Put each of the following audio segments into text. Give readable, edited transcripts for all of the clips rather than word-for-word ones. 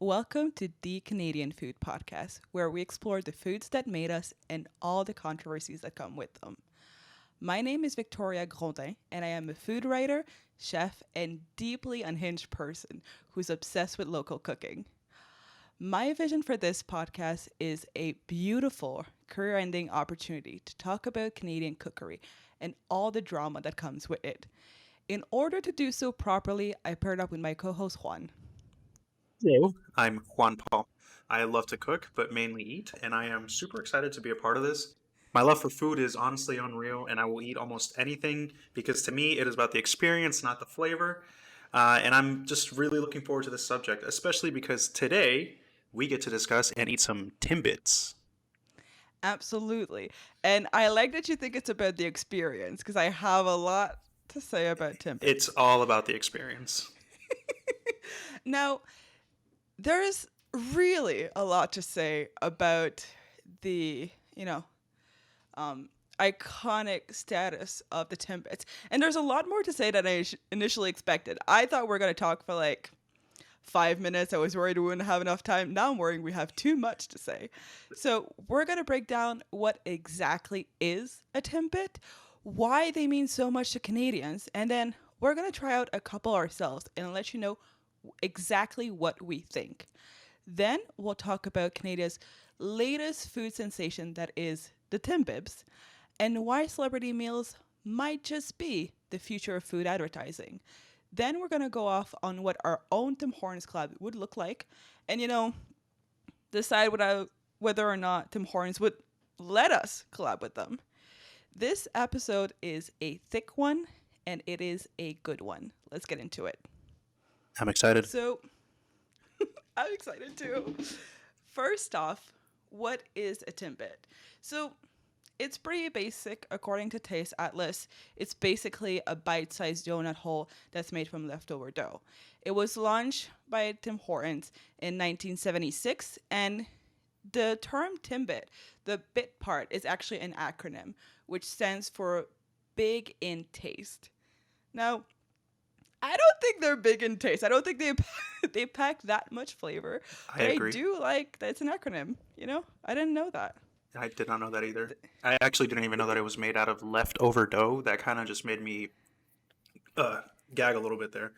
Welcome to the Canadian Food Podcast, where we explore the foods that made us and all the controversies that come with them. My name is Victoria Grondin, and I am a food writer, chef, and deeply unhinged person who's obsessed with local cooking. My vision for this podcast is a beautiful, career ending opportunity to talk about Canadian cookery and all the drama that comes with it. In order to do so properly, I paired up with my co host Juan. Hello, I'm Juan Paul. I love to cook, but mainly eat, and I am super excited to be a part of this. My love for food is honestly unreal, and I will eat almost anything because to me it is about the experience, not the flavor. And I'm just really looking forward to this subject, especially because today we get to discuss and eat some Timbits. Absolutely. And I like that you think it's about the experience because I have a lot to say about It's Timbits. all about the experience. Now, there's really a lot to say about the, iconic status of the Timbits. And there's a lot more to say than I initially expected. I thought we are going to talk for like 5 minutes. I was worried we wouldn't have enough time. Now I'm worrying we have too much to say. So we're going to break down what exactly is a Timbit, why they mean so much to Canadians, and then we're going to try out a couple ourselves and let you know exactly what we think. Then we'll talk about Canada's latest food sensation that is the Timbiebs and why celebrity meals might just be the future of food advertising. Then we're going to go off on what our own Tim Hortons collab would look like and, decide whether or not Tim Hortons would let us collab with them. This episode is a thick one and it is a good one. Let's get into it. I'm excited. So, I'm excited too. First off, what is a Timbit? So, it's pretty basic according to Taste Atlas. It's basically a bite-sized donut hole that's made from leftover dough. It was launched by Tim Hortons in 1976, and the term Timbit, the bit part, is actually an acronym which stands for big in taste. Now, I don't think they're big in taste. I don't think they pack that much flavor, I but I agree. do like that it's an acronym. I didn't know that. I did not know that either. I actually didn't even know that it was made out of leftover dough. That kind of just made me uh, gag a little bit there.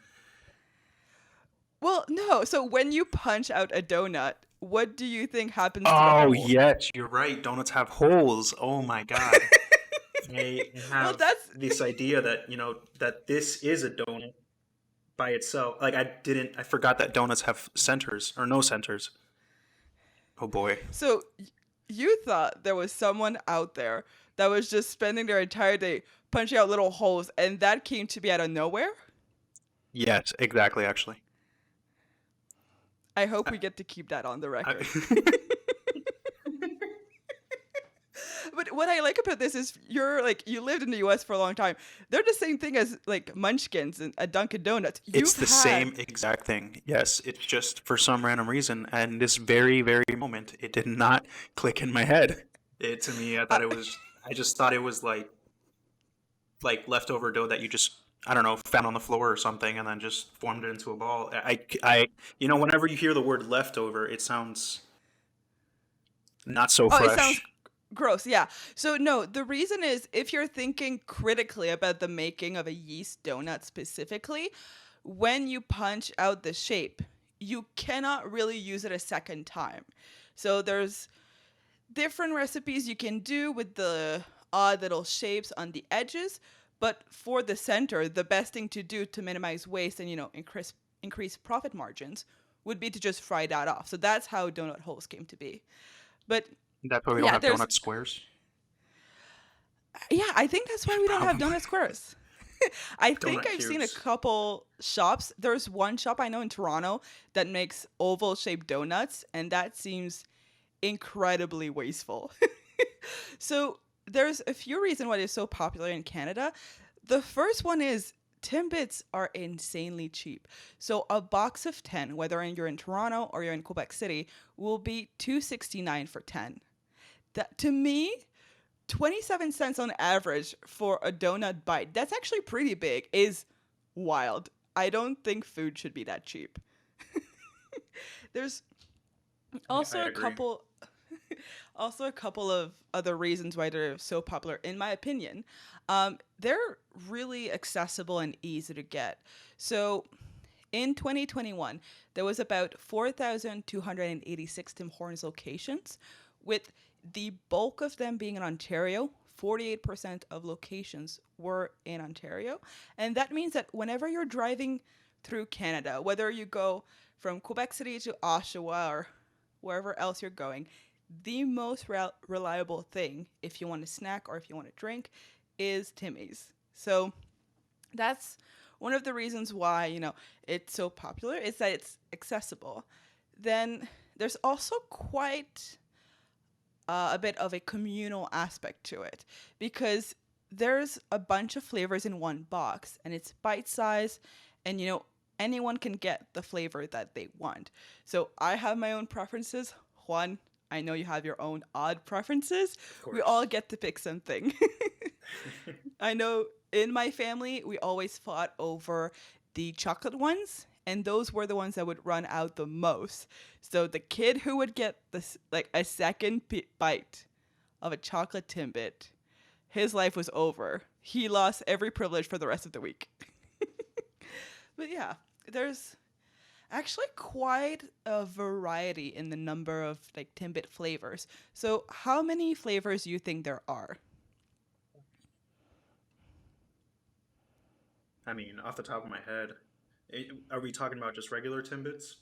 Well, no. So when you punch out a donut, what do you think happens to the Oh, hole? yes, you're right. Donuts have holes. Oh my God. I Well, have that's this idea that, that this is a donut by itself. Like I forgot that donuts have centers or no centers. Oh boy. so you thought there was someone out there that was just spending their entire day punching out little holes, and that came to be out of nowhere? Yes, exactly, actually. I hope I, we get to keep that on the I, record. But what I like about this is you lived in the US for a long time. They're the same thing as like Munchkins and a Dunkin' Donuts. it's You've the had same exact thing. Yes, it's just for some random reason, and this very, very moment, it did not click in my head. It to me, I uh, thought it was. I just thought it was like leftover dough that you just I don't know found on the floor or something, and then just formed it into a ball. Whenever you hear the word leftover, it sounds not so oh, it sounds fresh. gross. Yeah. So no, the reason is if you're thinking critically about the making of a yeast donut specifically, when you punch out the shape, you cannot really use it a second time. So there's different recipes you can do with the odd little shapes on the edges, but for the center, the best thing to do to minimize waste and increase profit margins would be to just fry that off. So that's how donut holes came to be. But That's why we don't yeah, have there's donut squares. yeah, I think that's why we don't have Probably donut squares. I think donut I've seen a cubes. couple shops. There's one shop I know in Toronto that makes oval shaped donuts, and that seems incredibly wasteful. So there's a few reasons why they're so popular in Canada. The first one is Timbits are insanely cheap. So a box of 10, whether you're in Toronto or you're in Quebec City, will be 2.69 for 10. That to me, 27 cents on average for a donut bite. That's actually pretty big. Is wild. I don't think food should be that cheap. There's Yeah, I also a agree. couple also a couple of other reasons why they're so popular in my opinion. They're really accessible and easy to get. So in 2021, there was about 4,286 Tim Hortons locations, with the bulk of them being in Ontario. 48% of locations were in Ontario. And that means that whenever you're driving through Canada, whether you go from Quebec City to Oshawa or wherever else you're going, the most reliable thing, if you want a snack or if you want a drink, is Timmy's. So that's one of the reasons why, it's so popular, is that it's accessible. Then there's also quite a bit of a communal aspect to it, because there's a bunch of flavors in one box and it's bite size, and anyone can get the flavor that they want. So I have my own preferences. Juan, I know you have your own odd preferences. Of We all course. get to pick something. I know in my family, we always fought over the chocolate ones, and those were the ones that would run out the most. So the kid who would get this, like a second bite of a chocolate Timbit, his life was over. He lost every privilege for the rest of the week. But yeah, there's actually quite a variety in the number of like Timbit flavors. So how many flavors do you think there are? I mean, off the top of my head, are we talking about just regular Timbits?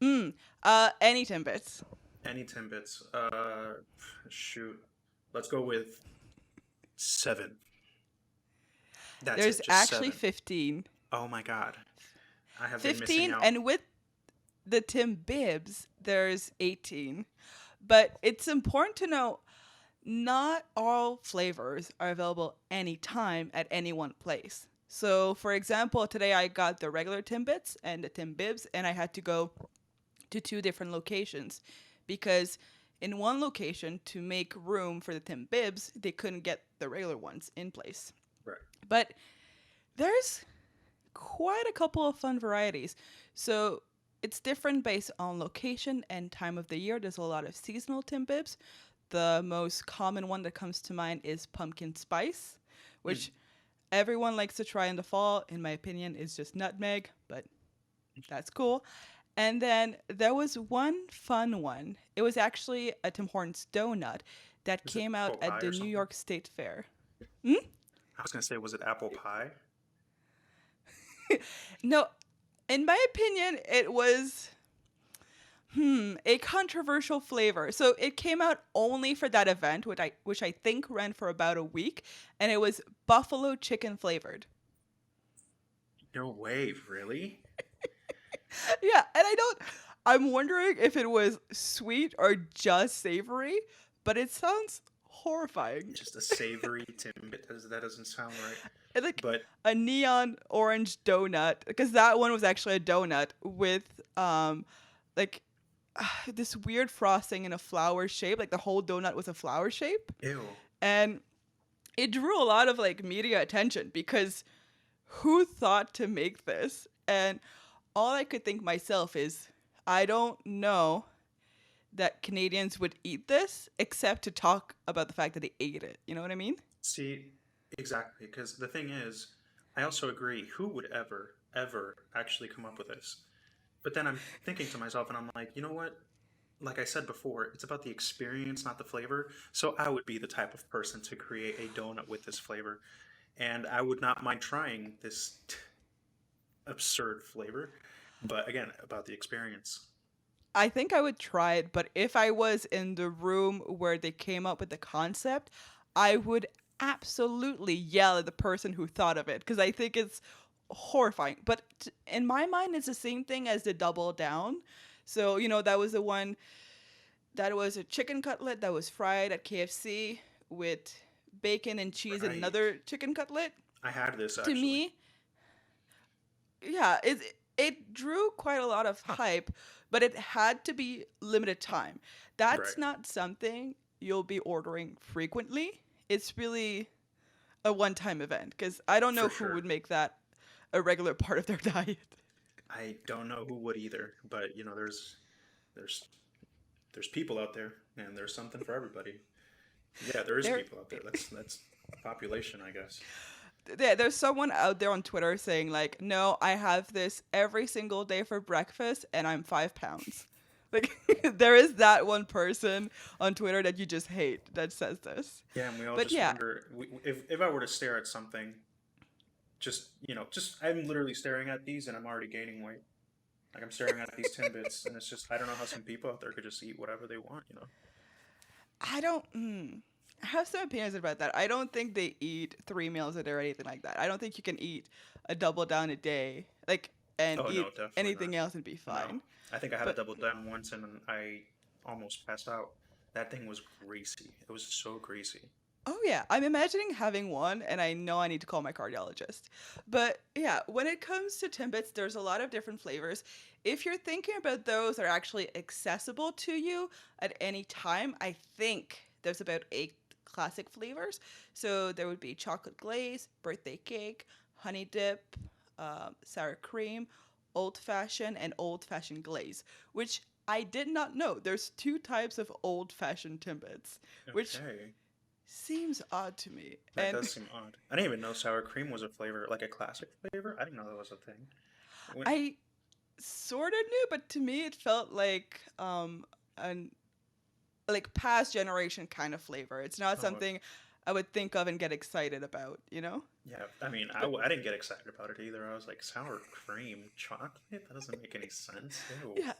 Any Timbits. Any Timbits? Shoot. Let's go with seven. That's There's it, just actually seven. 15. Oh my God. I have been missing 15, out. and with the Timbiebs, there's 18. But it's important to know not all flavors are available anytime at any one place. So, for example, today I got the regular Timbits and the Timbibs, and I had to go to two different locations because in one location, to make room for the Timbibs, they couldn't get the regular ones in place. Right. But there's quite a couple of fun varieties. So it's different based on location and time of the year. There's a lot of seasonal Timbibs. The most common one that comes to mind is pumpkin spice, Mm. which everyone likes to try in the fall. In my opinion, is just nutmeg, but that's cool. And then there was one fun one. It was actually a Tim Hortons donut that Is it came out apple at pie the or New something? York State Fair. I was gonna say, was it apple pie? No, in my opinion, it was a controversial flavor. So it came out only for that event, which I think ran for about a week, and it was buffalo chicken flavored. No way, really? Yeah, and I'm wondering if it was sweet or just savory, but it sounds horrifying. Just a savory Timbit. That doesn't sound right. It's like But a neon orange donut, because that one was actually a donut with like this weird frosting in a flower shape. Like the whole donut was a flower shape, ew. and it drew a lot of like media attention because who thought to make this? And all I could think myself is, I don't know that Canadians would eat this except to talk about the fact that they ate it. You know what I mean? See, exactly. Because the thing is, I also agree. Who would ever actually come up with this? But then I'm thinking to myself, and I'm like, you know what? Like I said before, it's about the experience, not the flavor. So I would be the type of person to create a donut with this flavor, and I would not mind trying this absurd flavor. But again, about the experience. I think I would try it, but if I was in the room where they came up with the concept, I would absolutely yell at the person who thought of it because I think it's horrifying. But in my mind, it's the same thing as the double down. So, that was the one that was a chicken cutlet that was fried at KFC with bacon and cheese and Right. another chicken cutlet. I had this To actually. me, yeah, it drew quite a lot of Huh. hype, but it had to be limited time. Right. That's not something you'll be ordering frequently. It's really a one-time event because I don't know For who sure. would make that a regular part of their diet. I don't know who would either, but there's there's people out there, and there's something for everybody. Yeah, there is There, people out there. That's population, I guess. there's someone out there on Twitter saying like, "No, I have this every single day for breakfast, and I'm 5 pounds." Like, there is that one person on Twitter that you just hate that says this. Yeah, and we all But just yeah, wonder if I were to stare at something, just I'm literally staring at these, and I'm already gaining weight. Like I'm staring at these Timbits, and it's just I don't know how some people out there could just eat whatever they want. I don't. I have some opinions about that. I don't think they eat 3 meals a day or anything like that. I don't think you can eat a double down a day, like, and Oh eat no, definitely not. anything else and be No, fine. I think I had a But double down once, and I almost passed out. That thing was greasy. It was so greasy. oh yeah, I'm imagining having one, and I know I need to call my cardiologist. But yeah, when it comes to Timbits, there's a lot of different flavors. If you're thinking about those that are actually accessible to you at any time, I think there's about 8 classic flavors. So there would be chocolate glaze, birthday cake, honey dip, sour cream, old fashioned, and old fashioned glaze, which I did not know. There's 2 types of old fashioned Timbits, which Okay, seems odd to me. that And does seem odd. I didn't even know sour cream was a flavor, like a classic flavor. I didn't know that was a thing. When, I sort of knew, but to me it felt like an like past generation kind of flavor. It's not oh, something I would think of and get excited about, you know? yeah, I mean, But I didn't get excited about it either. I was like, sour cream, chocolate? That doesn't make any sense. Ew. yeah,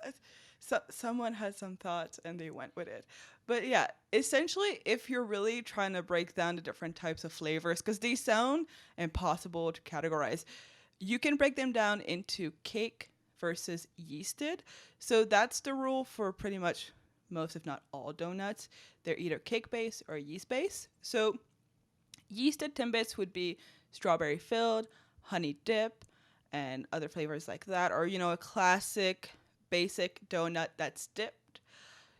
so someone had some thoughts and they went with it. But yeah, essentially, if you're really trying to break down the different types of flavors, because they sound impossible to categorize, you can break them down into cake versus yeasted. So that's the rule for pretty much most, if not all, donuts. They're either cake base or yeast base. So yeasted Timbits would be strawberry filled, honey dip, and other flavors like that, or a classic basic donut that's dipped.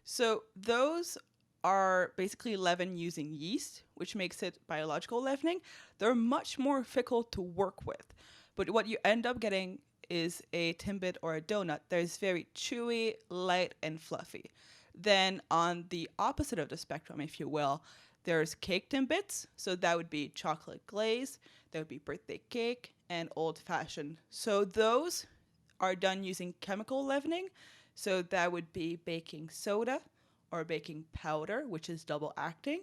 So those are basically leavened using yeast, which makes it biological leavening. They're much more fickle to work with. But what you end up getting is a Timbit or a donut that is very chewy, light, and fluffy. Then on the opposite of the spectrum, if you will, there's cake Timbits. So that would be chocolate glaze, that would be birthday cake, and old fashioned. So those are done using chemical leavening. So that would be baking soda or baking powder, which is double acting.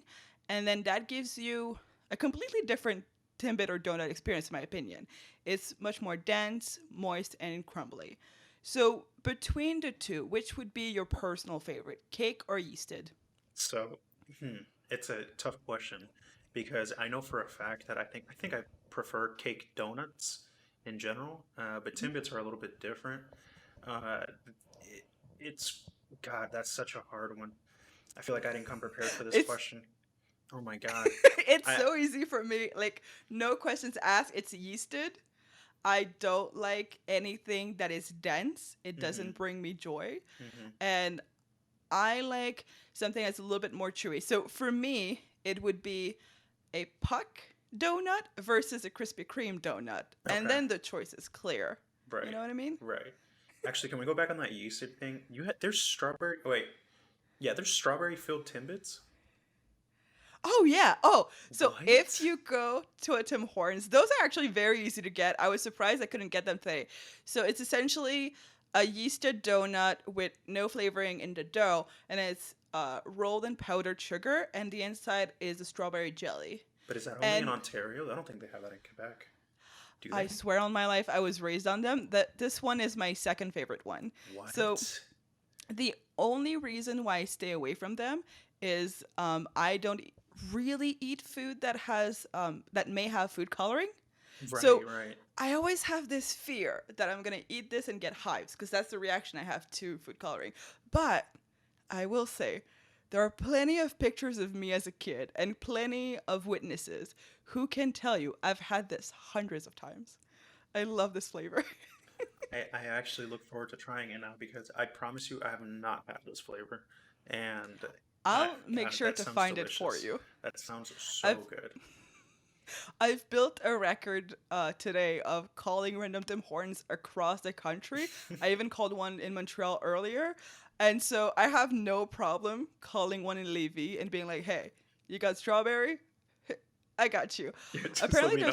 And then that gives you a completely different Timbit or donut experience, in my opinion. It's much more dense, moist, and crumbly. So between the two, which would be your personal favorite, cake or yeasted? So, it's a tough question because I know for a fact that I think I prefer cake donuts in general, but Timbits are a little bit different. Uh, it, it's God, that's such a hard one. I feel like I didn't come prepared for this It's question. Oh my God. it's I so easy for me. Like, no questions asked. It's yeasted. I don't like anything that is dense. It hmm doesn't bring me joy. hmm And I like something that's a little bit more chewy. So for me, it would be a puck donut versus a Krispy Kreme donut. And Okay. then the choice is clear. You Right. know what I mean? Right. Actually, can we go back on that yeasted thing? There's strawberry. Oh, wait. Yeah, there's strawberry filled Timbits. Oh yeah. Oh, so if What? you go to a Tim Hortons, those are actually very easy to get. I was surprised I couldn't get them today. So it's essentially a yeasted donut with no flavoring in the dough, and it's rolled in powdered sugar, and the inside is a strawberry jelly. But is that only in And Ontario? I don't think they have that in Quebec. Do I they? swear on my life, I was raised on them. That this one is my second favorite one. So What? the only reason why I stay away from them is I don't really eat food that has that may have food coloring. Right, So right. I always have this fear that I'm gonna eat this and get hives because that's the reaction I have to food coloring. But I will say there are plenty of pictures of me as a kid and plenty of witnesses who can tell you I've had this hundreds of times. I love this flavor. I actually look forward to trying it now because I promise you I have not had this flavor. And I'll make God, sure that to sounds find it for delicious. you. That sounds I've so good. I've built a record today of calling random Tim Hortons across the country. I even called one in Montreal earlier. And so I have no problem calling one in Levy and being like, hey, you got strawberry? I got you. Yeah, just let Apparently me know.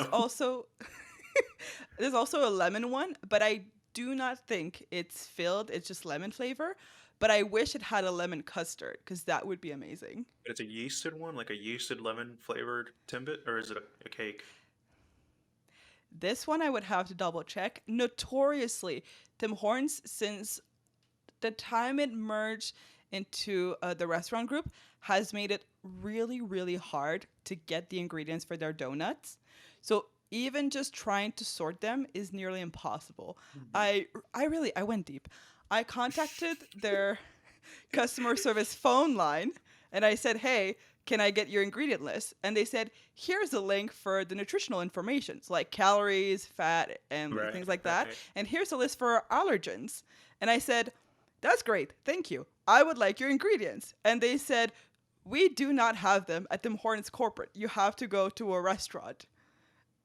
there's also a lemon one, but I do not think it's filled. It's just lemon flavor. But I wish it had a lemon custard because that would be amazing. But it's a yeasted one, like a yeasted lemon flavored Timbit, or is it a cake? This one I would have to double check. Notoriously, Tim Hortons, since the time it merged into the restaurant group, has made it really, really hard to get the ingredients for their donuts. So even just trying to sort them is nearly impossible. Mhm. I went deep. I contacted their customer service phone line and I said, hey, can I get your ingredient list? And they said, here's a link for the nutritional information, so like calories, fat, and Right, things like that. right. And here's a list for allergens. And I said, that's great. Thank you. I would like your ingredients. And they said, we do not have them at Tim Hortons corporate. You have to go to a restaurant.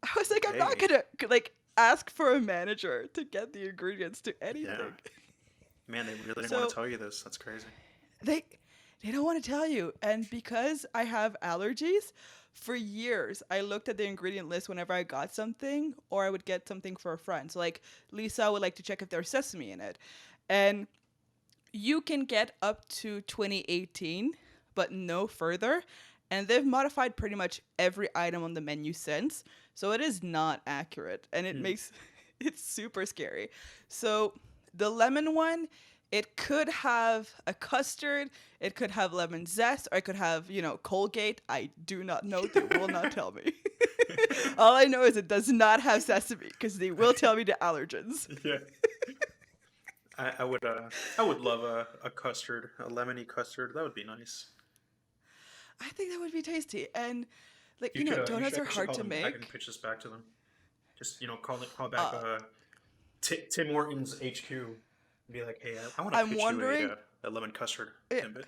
I was like, I'm not Hey, gonna like ask for a manager to get the ingredients to yeah. anything. Man, they really didn't want to So tell you this. That's crazy. they they don't want to tell you. And because I have allergies, for years I looked at the ingredient list whenever I got something or I would get something for a friend. So like Lisa would like to check if there's sesame in it. And you can get up to 2018, but no further. And they've modified pretty much every item on the menu since. So it is not accurate and it Hmm. makes it super scary. So the lemon one, it could have a custard, it could have lemon zest, or it could have, Colgate. I do not know. They will not tell me. All I know is it does not have sesame because they will tell me the allergens. Yeah. I would love a custard, a lemony custard. That would be nice. I think that would be tasty. And like, You should donuts are actually hard call to them. I can make. pitch this back to them. Just call back Uh, Tim Hortons HQ. And be like, hey, I want to I'm pitch you wondering, a lemon custard yeah, Timbit.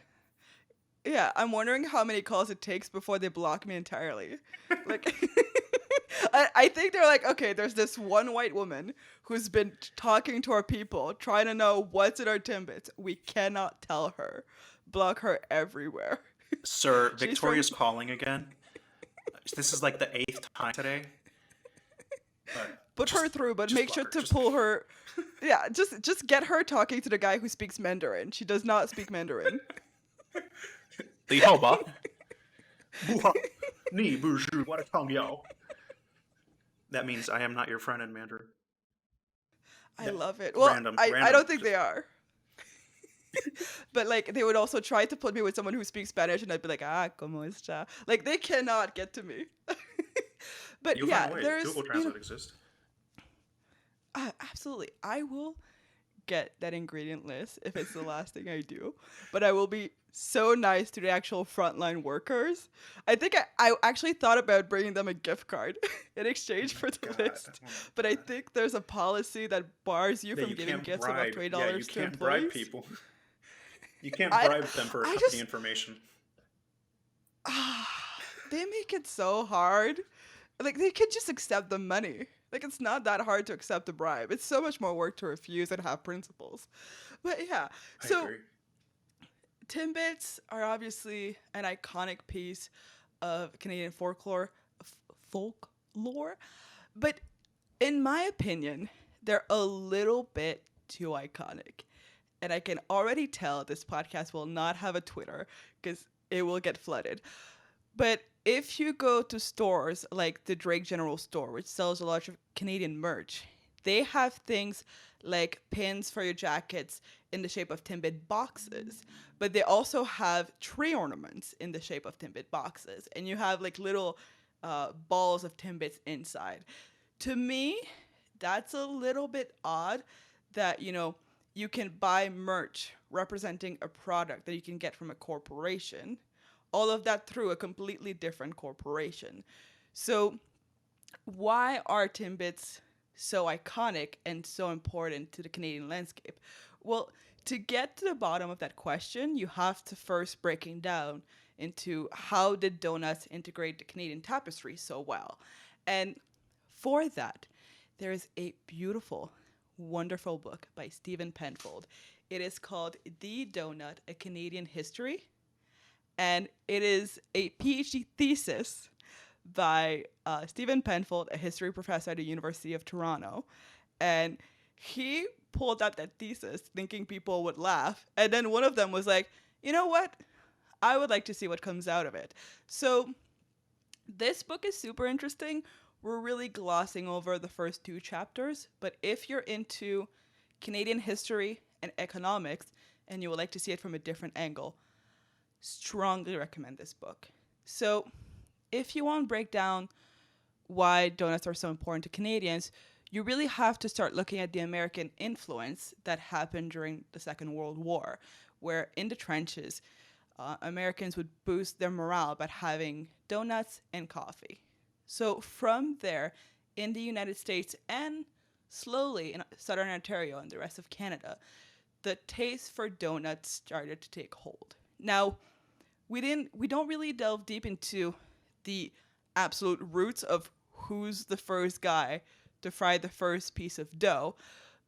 yeah, I'm wondering how many calls it takes before they block me entirely. Like, I think they're like, okay, there's this one white woman who's been talking to our people, trying to know what's in our Timbits. We cannot tell her. Block her everywhere. Sir, She's from. Victoria's calling again. This is like the eighth time today. But Put her through, but just make block sure her. to Just pull her. Yeah, just get her talking to the guy who speaks Mandarin. She does not speak Mandarin. 你好吧？不好，你不是我的朋友。That means I am not your friend in Mandarin. I Yeah, love it. Well, random, I random. don't think they are. But like they would also try to put me with someone who speaks Spanish and I'd be like, ¿cómo está? Like they cannot get to me. But You'll yeah, find a way. there's, Google Translate exists. absolutely. I will get that ingredient list if it's the last thing I do. But I will be so nice to the actual frontline workers. I think I actually thought about bringing them a gift card in Oh exchange my for the god. list. Oh my But I god. think there's a policy that bars you Yeah, from you giving can't gifts above bribe. $20 Yeah, you to can't bribe employees. people. You can't I, bribe them for I company just, information. ah, they make it so hard. Like they could just accept the money. Like it's not that hard to accept a bribe. It's so much more work to refuse and have principles. But yeah, I so agree. Timbits are obviously an iconic piece of Canadian folklore, but in my opinion, they're a little bit too iconic. And I can already tell this podcast will not have a Twitter because it will get flooded. But if you go to stores like the Drake General Store, which sells a lot of Canadian merch, they have things like pins for your jackets in the shape of Timbit boxes. But they also have tree ornaments in the shape of Timbit boxes. And you have like little balls of Timbits inside. To me, that's a little bit odd that, you can buy merch representing a product that you can get from a corporation, all of that through a completely different corporation. So, why are Timbits so iconic and so important to the Canadian landscape? Well, to get to the bottom of that question, you have to first breaking down into how did donuts integrate the Canadian tapestry so well. And for that, there is a beautiful, wonderful book by Stephen Penfold. It is called The Donut, A Canadian History. And it is a PhD thesis by Stephen Penfold, a history professor at the University of Toronto. And he pulled up that thesis thinking people would laugh. And then one of them was like, you know what? I would like to see what comes out of it. So this book is super interesting. We're really glossing over the first two chapters, but if you're into Canadian history and economics and you would like to see it from a different angle, strongly recommend this book. So if you want to break down why donuts are so important to Canadians, you really have to start looking at the American influence that happened during the Second World War, where in the trenches, Americans would boost their morale by having donuts and coffee. So from there, in the United States and slowly in Southern Ontario and the rest of Canada, the taste for donuts started to take hold. Now, we don't really delve deep into the absolute roots of who's the first guy to fry the first piece of dough,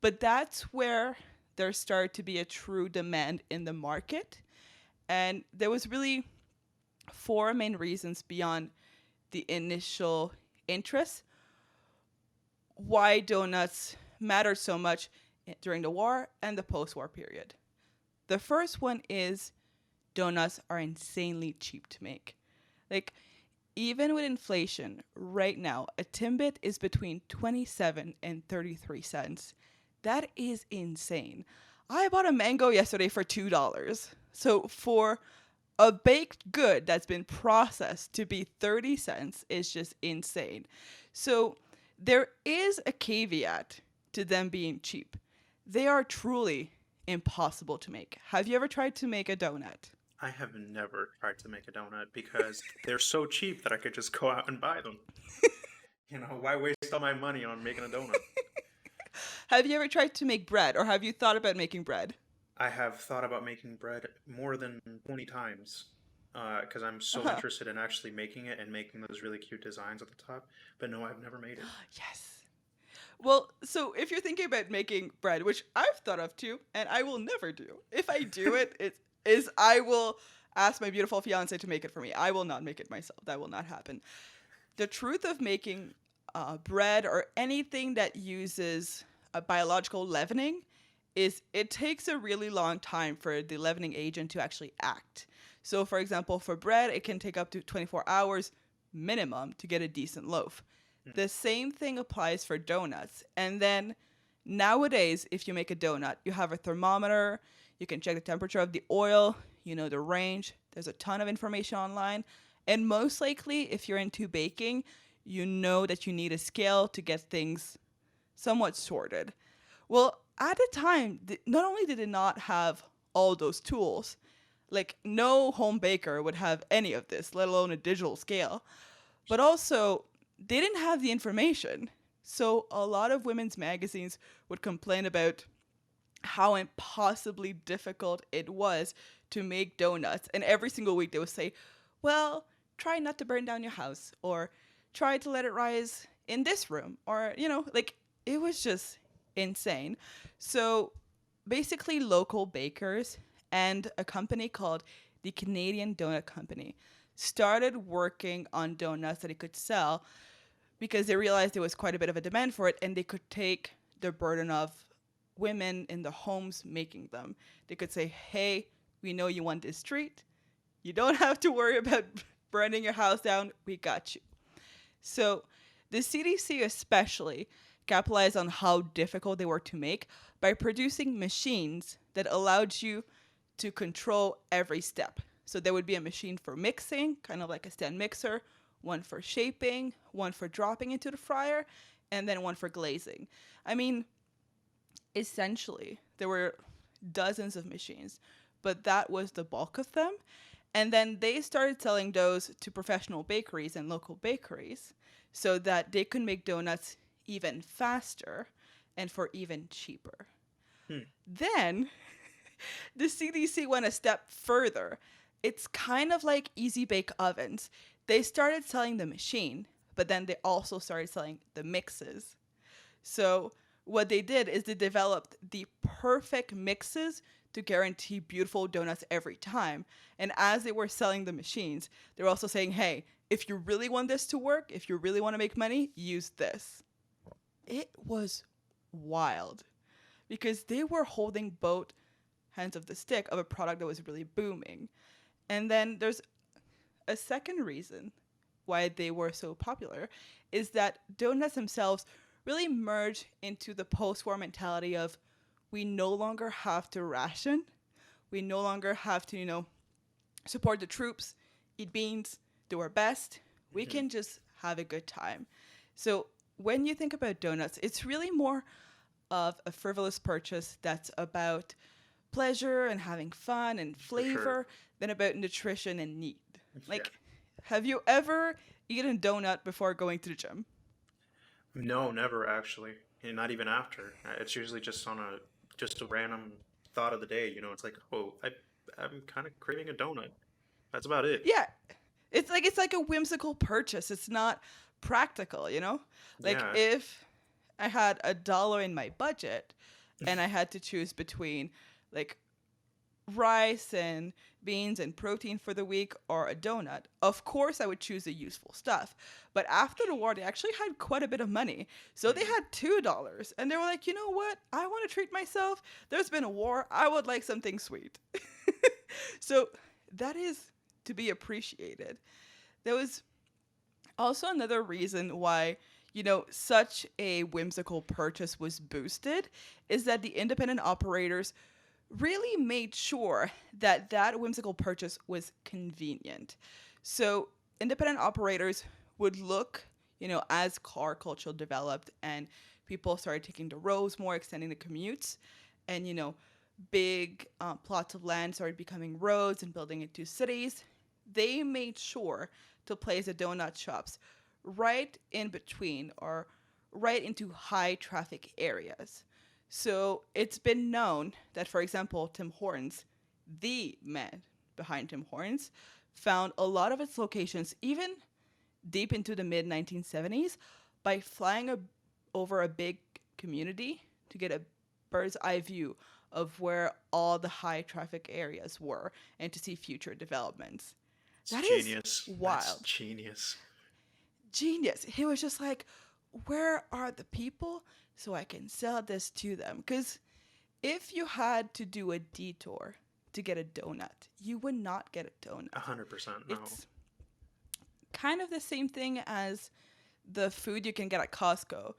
but that's where there started to be a true demand in the market. And there was really four main reasons beyond the initial interest why donuts mattered so much during the war and the post-war period. The first one is donuts are insanely cheap to make. Like, even with inflation, right now, a Timbit is between 27 and 33 cents. That is insane. I bought a mango yesterday for $2. So for a baked good that's been processed to be 30 cents is just insane. So there is a caveat to them being cheap. They are truly impossible to make. Have you ever tried to make a donut? I have never tried to make a donut because they're so cheap that I could just go out and buy them. Why waste all my money on making a donut? Have you ever tried to make bread, or have you thought about making bread? I have thought about making bread more than 20 times because I'm so interested in actually making it and making those really cute designs at the top. But no, I've never made it. Yes. Well, so if you're thinking about making bread, which I've thought of too, and I will never do. If I do it, I will ask my beautiful fiance to make it for me. I will not make it myself. That will not happen. The truth of making bread or anything that uses a biological leavening is it takes a really long time for the leavening agent to actually act. So, for example, for bread, it can take up to 24 hours minimum to get a decent loaf. The same thing applies for donuts. And then nowadays, if you make a donut, you have a thermometer, you can check the temperature of the oil, the range. There's a ton of information online. And most likely, if you're into baking, you know that you need a scale to get things somewhat sorted. Well, at the time, not only did it not have all those tools, like no home baker would have any of this, let alone a digital scale, but also they didn't have the information. So a lot of women's magazines would complain about how impossibly difficult it was to make donuts. And every single week they would say, well, try not to burn down your house, or try to let it rise in this room, or, it was just insane. So basically local bakers and a company called the Canadian Donut Company started working on donuts that it could sell because they realized there was quite a bit of a demand for it, and they could take the burden of women in the homes making them. They could say, hey, we know you want this treat. You don't have to worry about burning your house down. We got you. So the CDC especially capitalized on how difficult they were to make by producing machines that allowed you to control every step. So there would be a machine for mixing, kind of like a stand mixer, one for shaping, one for dropping into the fryer, and then one for glazing. I mean, essentially, there were dozens of machines, but that was the bulk of them. And then they started selling those to professional bakeries and local bakeries so that they could make donuts even faster and for even cheaper. Then the CDC went a step further. It's kind of like easy bake ovens. They started selling the machine, but then they also started selling the mixes. So what they did is they developed the perfect mixes to guarantee beautiful donuts every time. And as they were selling the machines, they were also saying, hey, if you really want this to work, if you really want to make money, use this. It was wild because they were holding both hands of the stick of a product that was really booming. And then there's a second reason why they were so popular is that donuts themselves really merge into the post-war mentality of we no longer have to ration. We no longer have to, support the troops, eat beans, do our best. We Hmm. can just have a good time. So when you think about donuts, it's really more of a frivolous purchase that's about pleasure and having fun and For sure. flavor than about nutrition and need. Yeah. Like, have you ever eaten a donut before going to the gym? No, never actually. And not even after. It's usually just on just a random thought of the day. It's like, oh, I'm kind of craving a donut. That's about it. Yeah, it's like a whimsical purchase. It's not practical. Like Yeah. if I had $1 in my budget and I had to choose between like rice and beans and protein for the week or a donut, of course I would choose the useful stuff. But after the war, they actually had quite a bit of money. So they Hmm. had $2. And they were like, you know what? I want to treat myself. There's been a war. I would like something sweet. So that is to be appreciated. There was also another reason why such a whimsical purchase was boosted is that the independent operators really made sure that that whimsical purchase was convenient. So independent operators would look, as car culture developed and people started taking the roads more, extending the commutes, and big plots of land started becoming roads and building into cities. They made sure to place the donut shops right in between or right into high traffic areas. So it's been known that, for example, Tim Hortons, the man behind Tim Hortons, found a lot of its locations, even deep into the mid 1970s, by flying over a big community to get a bird's eye view of where all the high traffic areas were and to see future developments. It's That is genius. That's wild. genius. Genius. He was just like, where are the people so I can sell this to them? Because if you had to do a detour to get a donut, you would not get a donut. 100% no. It's kind of the same thing as the food you can get at Costco.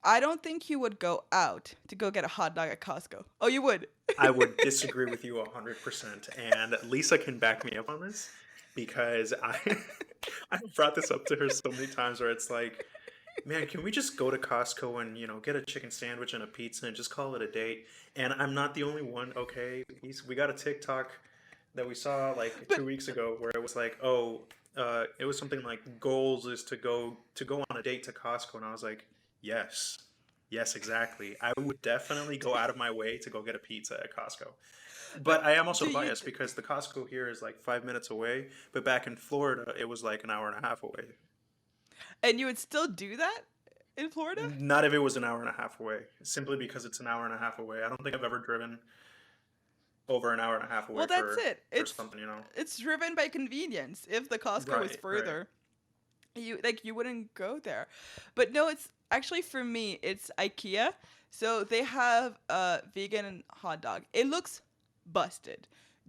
I don't think you would go out to go get a hot dog at Costco. Oh, you would. I would disagree with you 100%. And Lisa can back me up on this because I've brought this up to her so many times where it's like, man, can we just go to Costco and, get a chicken sandwich and a pizza and just call it a date? And I'm not the only one, okay? We got a TikTok that we saw like But 2 weeks ago where it was like, oh, it was something like goals is to go on a date to Costco, and I was like, yes, yes, exactly. I would definitely go out of my way to go get a pizza at Costco. But I am do also you biased because the Costco here is like 5 minutes away, but back in Florida it was like an hour and a half away. and you would still do that in Florida? Not if it was an hour and a half away, simply because it's an hour and a half away. I don't think I've ever driven over an hour and a half away Well, that's for it. for It's something. it's driven by convenience. If the Costco was Right, right. further, you wouldn't go there. But no, it's actually for me, it's IKEA. So they have a vegan hot dog. It looks busted.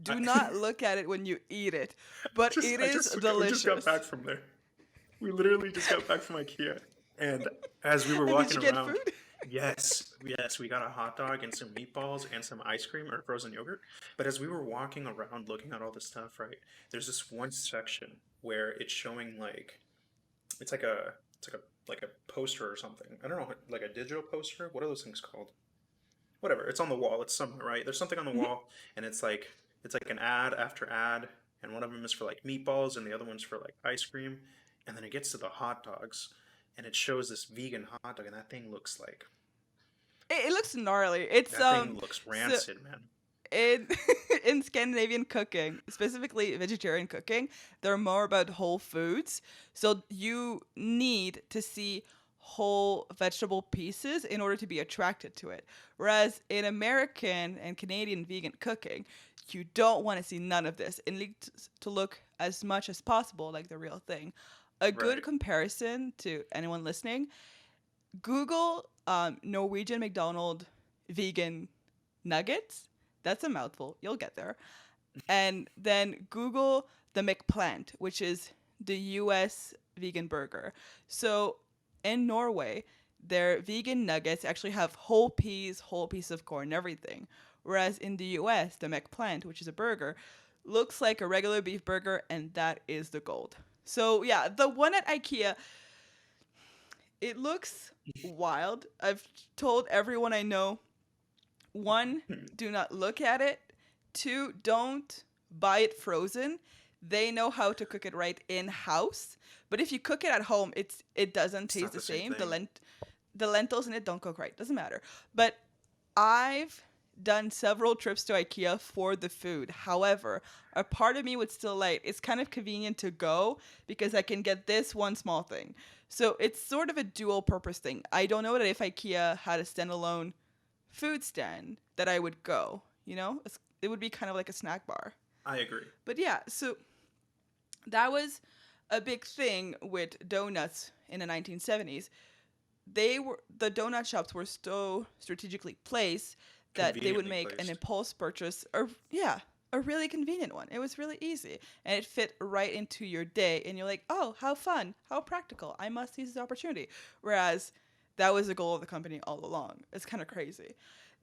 I, Do not look at it when you eat it, but it I is just we just got delicious. back from there. We literally just got back from IKEA, and as we were And did walking you get around, food? yes, yes, we got a hot dog and some meatballs and some ice cream or frozen yogurt. But as we were walking around looking at all this stuff, right, there's this one section where it's showing like it's like a poster or something. I don't know, like a digital poster. What are those things called? Whatever. It's on the wall. It's somewhere, right? There's something on the Mhm. wall, and it's like an ad after ad, and one of them is for like meatballs, and the other one's for like ice cream, and then it gets to the hot dogs, and it shows this vegan hot dog, and It looks gnarly. It's that thing looks so rancid, man. it in Scandinavian cooking, specifically vegetarian cooking, they're more about whole foods. So you need to see whole vegetable pieces in order to be attracted to it. Whereas in American and Canadian vegan cooking, you don't want to see none of this. It needs to look as much as possible like the real thing. A good Right. comparison to anyone listening, Google Norwegian McDonald vegan nuggets. That's a mouthful. You'll get there. And then Google the McPlant, which is the US vegan burger. So in Norway, their vegan nuggets actually have whole peas, whole piece of corn, everything. Whereas in the US, the McPlant, which is a burger, looks like a regular beef burger, and that is the gold. So yeah, the one at IKEA, it looks wild. I've told everyone I know, one, do not look at it. Two, don't buy it frozen. They know how to cook it right in house. But if you cook it at home, it doesn't It's taste not the the same same. thing. The lentils in it don't cook right. Doesn't matter. But I've done several trips to IKEA for the food. However, a part of me would still like it's kind of convenient to go because I can get this one small thing. So it's sort of a dual purpose thing. I don't know that if IKEA had a standalone food stand that I would go, it would be kind of like a snack bar. I agree. But yeah, so that was a big thing with donuts in the 1970s. The donut shops were so strategically placed that they would Conveniently make an placed. impulse purchase, or yeah, a really convenient one. It was really easy and it fit right into your day, and you're like, oh, how fun, how practical, I must seize this opportunity. Whereas that was the goal of the company all along. It's kind of crazy.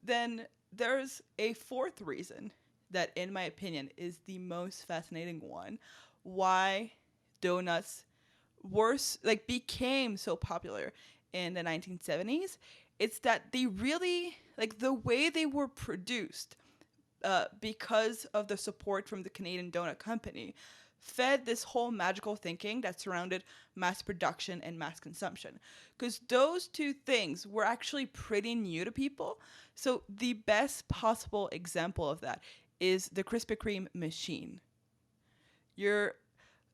Then there's a fourth reason that, in my opinion, is the most fascinating one, why donuts became so popular in the 1970s. It's that they really, like, the way they were produced, because of the support from the Canadian Donut Company, fed this whole magical thinking that surrounded mass production and mass consumption. Because those two things were actually pretty new to people. So the best possible example of that is the Krispy Kreme machine. You're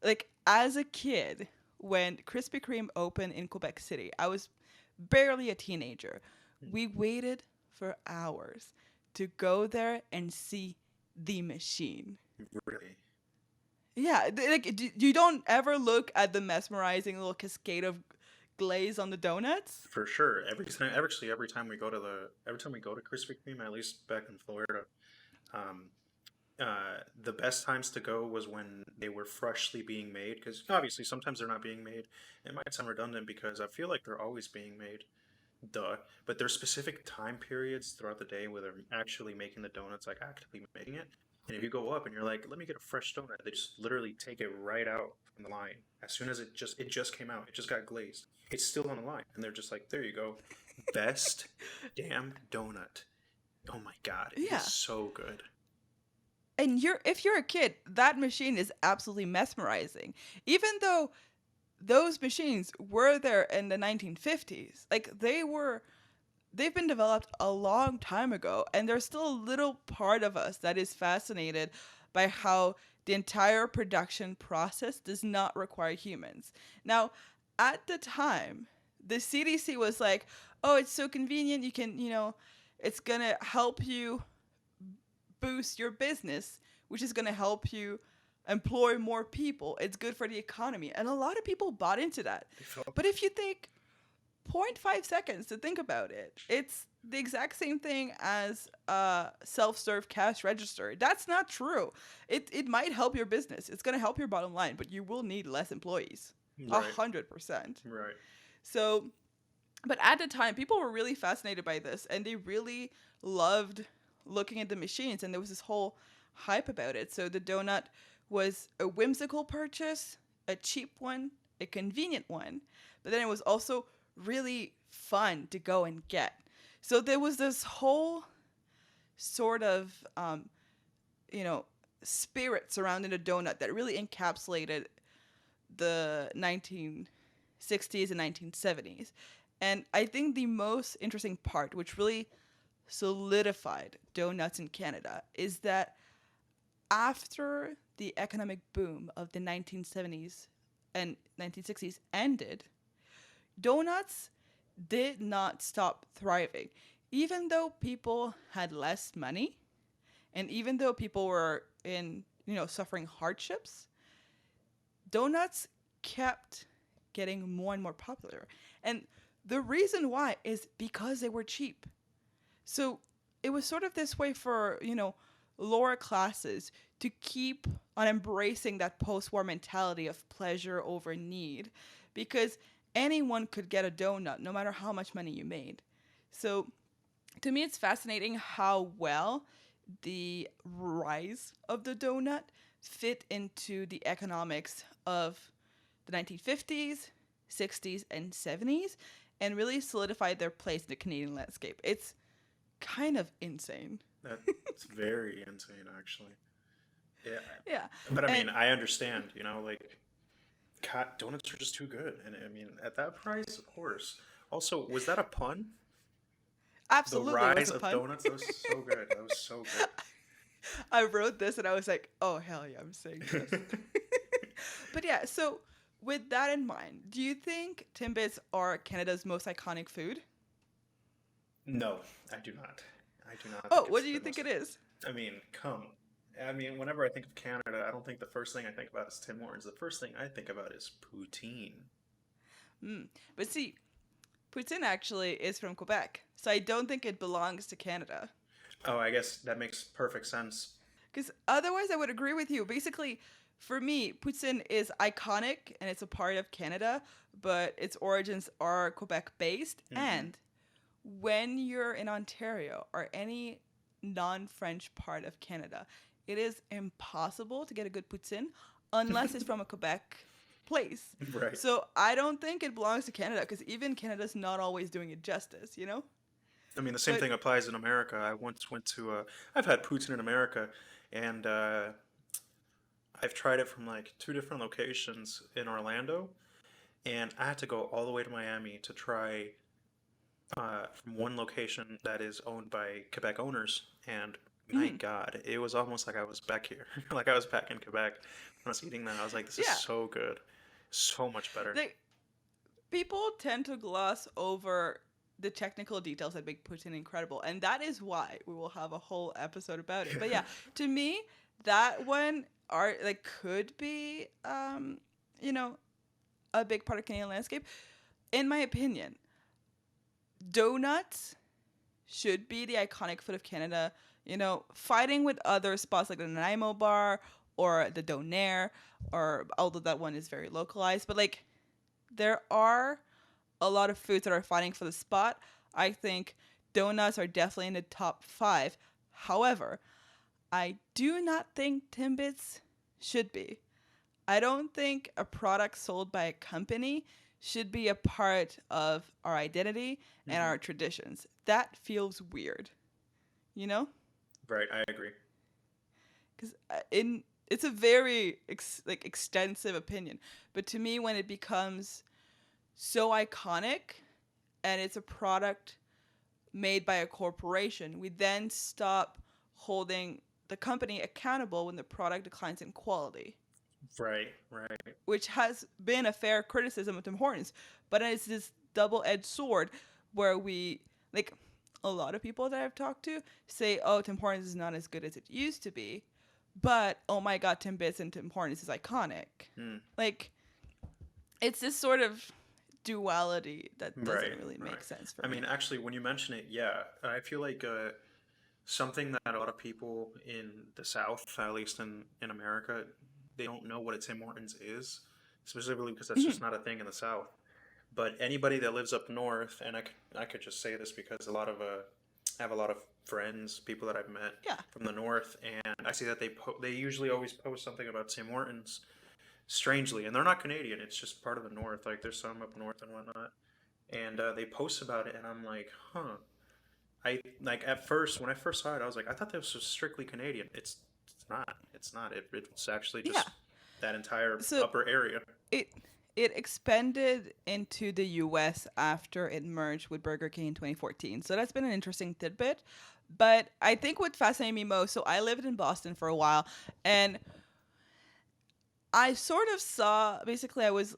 like, as a kid, when Krispy Kreme opened in Quebec City, I was barely a teenager. We waited for hours to go there and see the machine. Really. Yeah, you don't ever look at the mesmerizing little cascade of glaze on the donuts. For sure. Every time we go to Krispy Kreme, at least back in Florida, um, the best times to go was when they were freshly being made. Because obviously, sometimes they're not being made. It might sound redundant because I feel like they're always being made. Duh. But there's specific time periods throughout the day where they're actually making the donuts, like actively making it. And if you go up and you're like, let me get a fresh donut, they just literally take it right out from the line. As soon as it just came out, it just got glazed. It's still on the line. And they're just like, there you go. Best damn donut. Oh my god. It Yeah. is so good. And if you're a kid, that machine is absolutely mesmerizing. Even though those machines were there in the 1950s, like they've been developed a long time ago, and there's still a little part of us that is fascinated by how the entire production process does not require humans. Now, at the time, the CDC was like, oh, it's so convenient, you can, it's gonna help you boost your business, which is gonna help you employ more people. It's good for the economy. And a lot of people bought into that. It felt But if you take 0.5 seconds to think about it, it's the exact same thing as a self-serve cash register. That's not true. It might help your business. It's going to help your bottom line, but you will need less employees. right. 100%. Right. So, but at the time, people were really fascinated by this, and they really loved looking at the machines, and there was this whole hype about it. So the donut was a whimsical purchase, a cheap one, a convenient one, but then it was also really fun to go and get. So there was this whole sort of, spirit surrounding the donut that really encapsulated the 1960s and 1970s. And I think the most interesting part, which really solidified donuts in Canada, is that after the economic boom of the 1970s and 1960s ended, donuts did not stop thriving. Even though people had less money and even though people were in, suffering hardships, donuts kept getting more and more popular. And the reason why is because they were cheap. So it was sort of this way for, lower classes to keep on embracing that post war mentality of pleasure over need because anyone could get a donut no matter how much money you made. So to me, it's fascinating how well the rise of the donut fit into the economics of the 1950s, 60s, and 70s and really solidified their place in the Canadian landscape. It's kind of insane. That's very insane, actually. Yeah. Yeah. But I And mean, I understand, like, God, donuts are just too good. And I mean, at that price, of course. Also, was that a pun? The absolutely it was rise a of pun. donuts? That was so good. That was so I wrote this and I was like, oh, hell yeah, I'm saying this. good. But yeah, so with that in mind, do you think Timbits are Canada's most iconic food? No, I do not. I do not Oh, think what it's do you the think most. it is? I mean, come. I mean, whenever I think of Canada, I don't think the first thing I think about is Tim Hortons. The first thing I think about is poutine. Mm. But see, poutine actually is from Quebec, so I don't think it belongs to Canada. Oh, I guess that makes perfect sense. Because otherwise, I would agree with you. Basically, for me, poutine is iconic and it's a part of Canada, but its origins are Quebec based. Hmm. And when you're in Ontario or any non French part of Canada, it is impossible to get a good poutine unless it's from a Quebec place. Right. So I don't think it belongs to Canada because even Canada's not always doing it justice. I mean, the same But thing applies in America. I once went to, I've had poutine in America, and I've tried it from like two different locations in Orlando, and I had to go all the way to Miami to try from one location that is owned by Quebec owners, and my mm, God, it was almost like I was back here, like I was back in Quebec when I was eating that. I was like, this is yeah, so good, so much better. they people tend to gloss over the technical details that make poutine incredible, and that is why we will have a whole episode about it. But yeah, to me, that one are like could be you know a big part of Canadian landscape. In my opinion, donuts should be the iconic food of Canada. Fighting with other spots like the Nanaimo Bar or the Donair, or although that one is very localized, but like there are a lot of foods that are fighting for the spot. I think donuts are definitely in the top five. However, I do not think Timbits should be. I don't think a product sold by a company should be a part of our identity and Hmm. our traditions. That feels weird, you know? Right, I agree. Because in it's a very extensive opinion, but to me, when it becomes so iconic and it's a product made by a corporation, we then stop holding the company accountable when the product declines in quality, Right, right. which has been a fair criticism of Tim Hortons. But it's this double edged sword where we, like, a lot of people that I've talked to say, oh, Tim Hortons is not as good as it used to be. But, oh my God, Timbits and Tim Hortons is iconic. Hmm. Like, it's this sort of duality that Right, doesn't really right. make sense for I me. mean, actually, when you mention it, yeah, I feel like something that a lot of people in the South, at least in America, they don't know what a Tim Hortons is, specifically because that's just Mhm. not a thing in the South. But anybody that lives up north, and I could just say this because I have a lot of friends, people that I've met Yeah. from the north, and I see that they usually always post something about Tim Hortons. Strangely, and they're not Canadian. It's just part of the north. Like there's some up north and whatnot, and they post about it, and I'm like, huh. I like at first when I first saw it, I was like, I thought this was strictly Canadian. It's not. It's not. It's actually Yeah. just that entire So upper area. it it expanded into the US after it merged with Burger King in 2014. So that's been an interesting tidbit. But I think what fascinated me most, so I lived in Boston for a while, and I sort of saw, basically, I was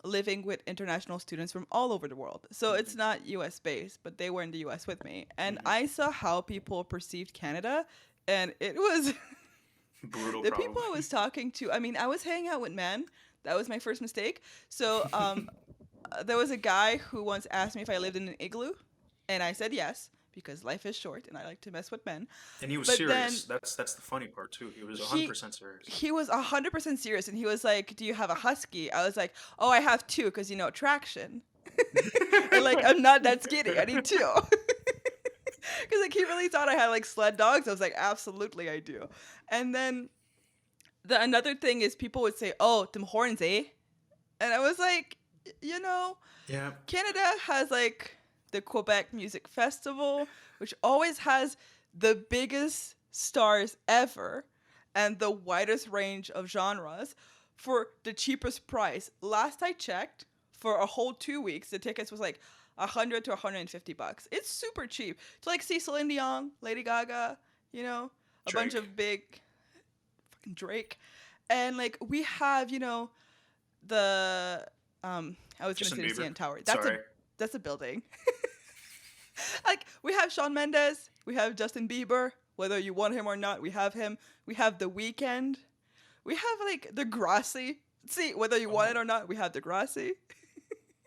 living with international students from all over the world. So it's Hmm. not US based, but they were in the US with me. And Hmm. I saw how people perceived Canada. And it was Brutal, the people I probably. was talking to. I mean, I was hanging out with men. That was my first mistake. So there was a guy who once asked me if I lived in an igloo. And I said yes, because life is short and I like to mess with men. And he was But serious. then That's the funny part too. He was he 100% serious. he was 100% serious, and he was like, "Do you have a husky?" I was like, "Oh, I have two, because traction." And like, I'm not that skinny. I need two. Because like he really thought I had like sled dogs. I was like, absolutely, I do. And then another thing is people would say, "Oh, Tim Hortons, eh?" And I was like, you know, Yeah. Canada has like the Quebec Music Festival, which always has the biggest stars ever and the widest range of genres for the cheapest price. Last I checked, for a whole 2 weeks, the tickets was like 100 to 150 bucks. It's super cheap to like see Celine Dion, Lady Gaga, a bunch Drake. of big fucking Drake, and like we have the I was gonna Justin say the Bieber. CN Tower. Sorry. That's a building. Like we have Shawn Mendes, we have Justin Bieber. Whether you want him or not, we have him. We have The Weeknd. We have like the Grassy. See, whether you want it Oh. or not, we have the Grassy.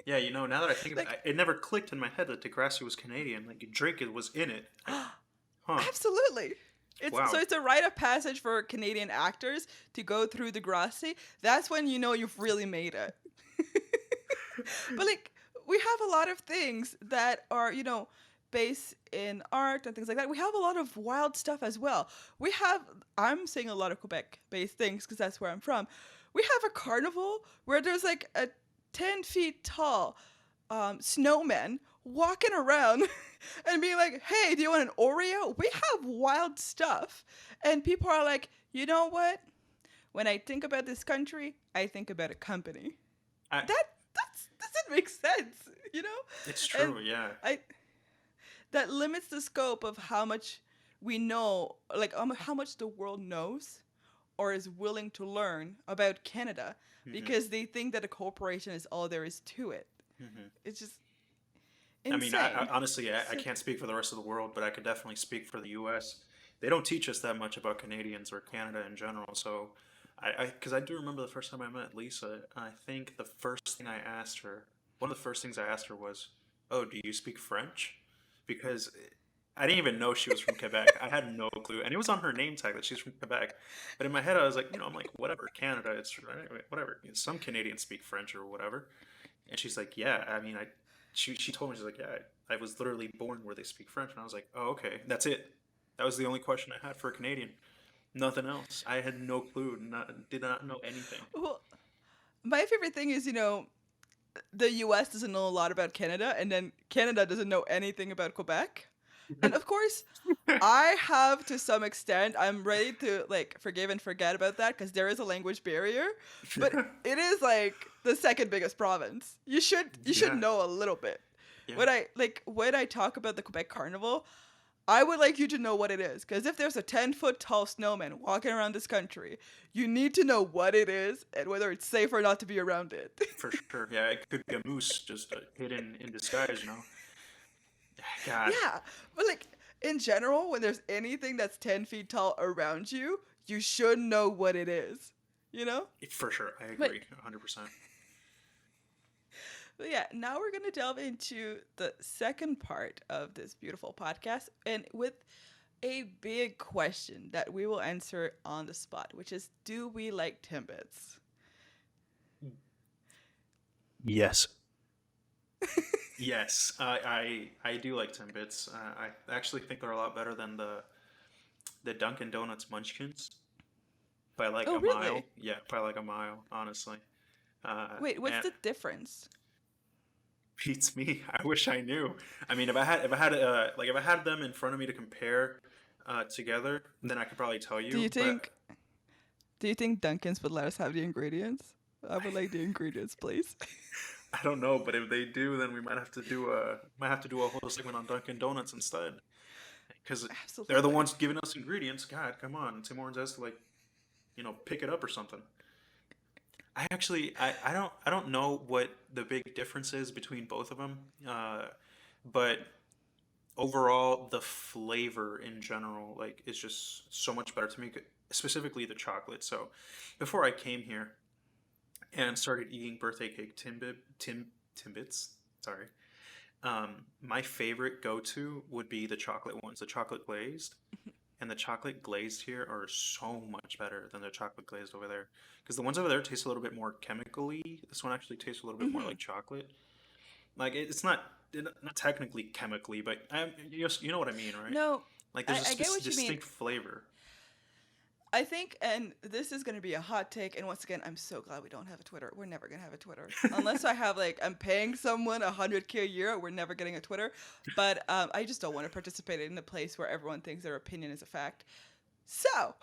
Yeah, now that I think about Like, it, it never clicked in my head that Degrassi was Canadian. Like Drake was in it. Huh. absolutely. Wow. It's a rite of passage for Canadian actors to go through the Grassy. That's when you know you've really made it. But like we have a lot of things that are, based in art and things like that. We have a lot of wild stuff as well. I'm saying a lot of Quebec based things because that's where I'm from. We have a carnival where there's like a 10 feet tall snowman walking around and being like, "Hey, do you want an Oreo?" We have wild stuff. And people are like, "You know what? When I think about this country, I think about a company." I, That doesn't make sense, you know? it's And true. Yeah. I that limits the scope of how much we know, like how much the world knows or is willing to learn about Canada, Hmm. because they think that a corporation is all there is to it. Hmm. It's just I mean, I insane. honestly, I So, can't speak for the rest of the world, but I could definitely speak for the U.S. They don't teach us that much about Canadians or Canada in general. So, because I do remember the first time I met Lisa, I think the first thing I asked her, one of the first things I asked her was, "Oh, do you speak French?" Because I didn't even know she was from Quebec. I had no clue, and it was on her name tag that she's from Quebec. But in my head, I was like, I'm like, whatever, Canada, it's whatever. Some Canadians speak French or whatever. And she's like, yeah, I mean, she told me, she's like, yeah, I was literally born where they speak French. And I was like, oh, okay, that's it. That was the only question I had for a Canadian. Nothing else. I had no clue, did not know anything. well, my favorite thing is, the US doesn't know a lot about Canada, and then Canada doesn't know anything about Quebec. And of course, I have, to some extent, I'm ready to like forgive and forget about that because there is a language barrier, but it is like the second biggest province. You should Yeah, know a little bit. yeah, When I talk about the Quebec Carnival, I would like you to know what it is, because if there's a 10-foot tall snowman walking around this country, you need to know what it is and whether it's safe or not to be around it. for sure. Yeah, it could be a moose just hidden in disguise. God, Yeah, but like in general, when there's anything that's 10 feet tall around you, you should know what it is, you know? for sure. I But, agree 100%. but yeah, now we're going to delve into the second part of this beautiful podcast, and with a big question that we will answer on the spot, which is, do we like Timbits? Yes. Yes, I do like Timbits. I actually think they're a lot better than the Dunkin' Donuts Munchkins by like Oh, a mile. really? Yeah, by like a mile, honestly. Wait, what's And the difference? beats me. I wish I knew. I mean, if I had them in front of me to compare together, then I could probably tell Do you. you But think do you think Dunkin's would let us have the ingredients? I would like the ingredients, please. I don't know, but if they do, then we might have to do a whole segment on Dunkin' Donuts instead, because they're the Absolutely. ones giving us ingredients. God, come on, Tim Hortons has to pick it up or something. I don't know what the big difference is between both of them, but overall the flavor in general is just so much better to me, specifically the chocolate. So before I came here and started eating birthday cake Timbits, sorry, my favorite go-to would be the chocolate ones, the chocolate glazed. And the chocolate glazed here are so much better than the chocolate glazed over there, because the ones over there taste a little bit more chemically. This one actually tastes a little bit more Hmm. like chocolate. Like it's not technically chemically, but you know what I mean, right? No, Like there's I, a I get what you mean. distinct flavor. I think, and this is going to be a hot take, and once again, I'm so glad we don't have a Twitter. We're never going to have a Twitter. Unless I have, like, I'm paying someone 100K a year, we're never getting a Twitter. But I just don't want to participate in a place where everyone thinks their opinion is a fact. So,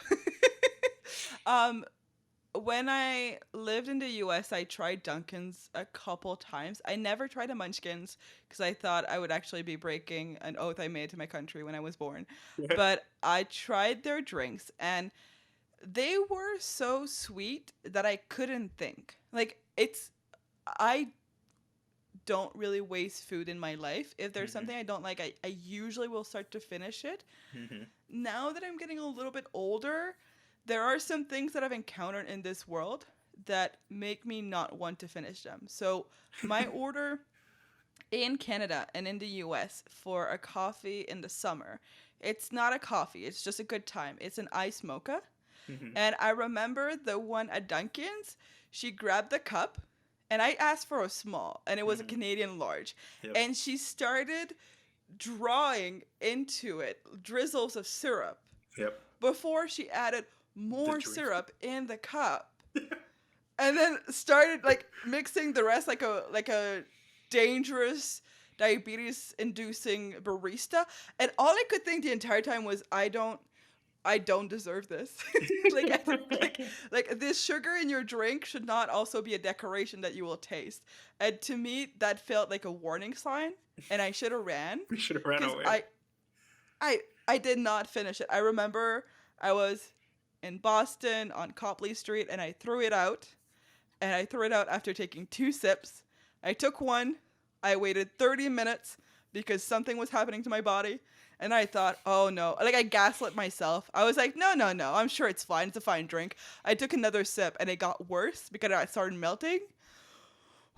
um, when I lived in the US, I tried Dunkin's a couple times. I never tried a Munchkins because I thought I would actually be breaking an oath I made to my country when I was born. Yeah. But I tried their drinks, and they were so sweet that I couldn't think. Like, I don't really waste food in my life. If there's Hmm. something I don't like, I usually will start to finish it. Hmm. Now that I'm getting a little bit older, there are some things that I've encountered in this world that make me not want to finish them. So, my order in Canada and in the US for a coffee in the summer, it's not a coffee, it's just a good time. It's an ice mocha. Hmm. And I remember the one at Dunkin's, she grabbed the cup and I asked for a small and it was a Hmm. Canadian large. Yep. And she started drawing into it drizzles of syrup Yep. before she added The more drink. syrup in the cup. And then started like mixing the rest like a dangerous diabetes inducing barista. And all I could think the entire time was I don't deserve this. like, like this sugar in your drink should not also be a decoration that you will taste. And to me, that felt like a warning sign, and I should have ran We should have ran because away. I did not finish it. I remember I was in Boston on Copley Street, and I threw it out. And I threw it out after taking 2 sips. I took one. I waited 30 minutes because something was happening to my body. And I thought, oh no. Like I gaslit myself. I was like, no, no, no. I'm sure it's fine. It's a fine drink. I took another sip and it got worse because I started melting.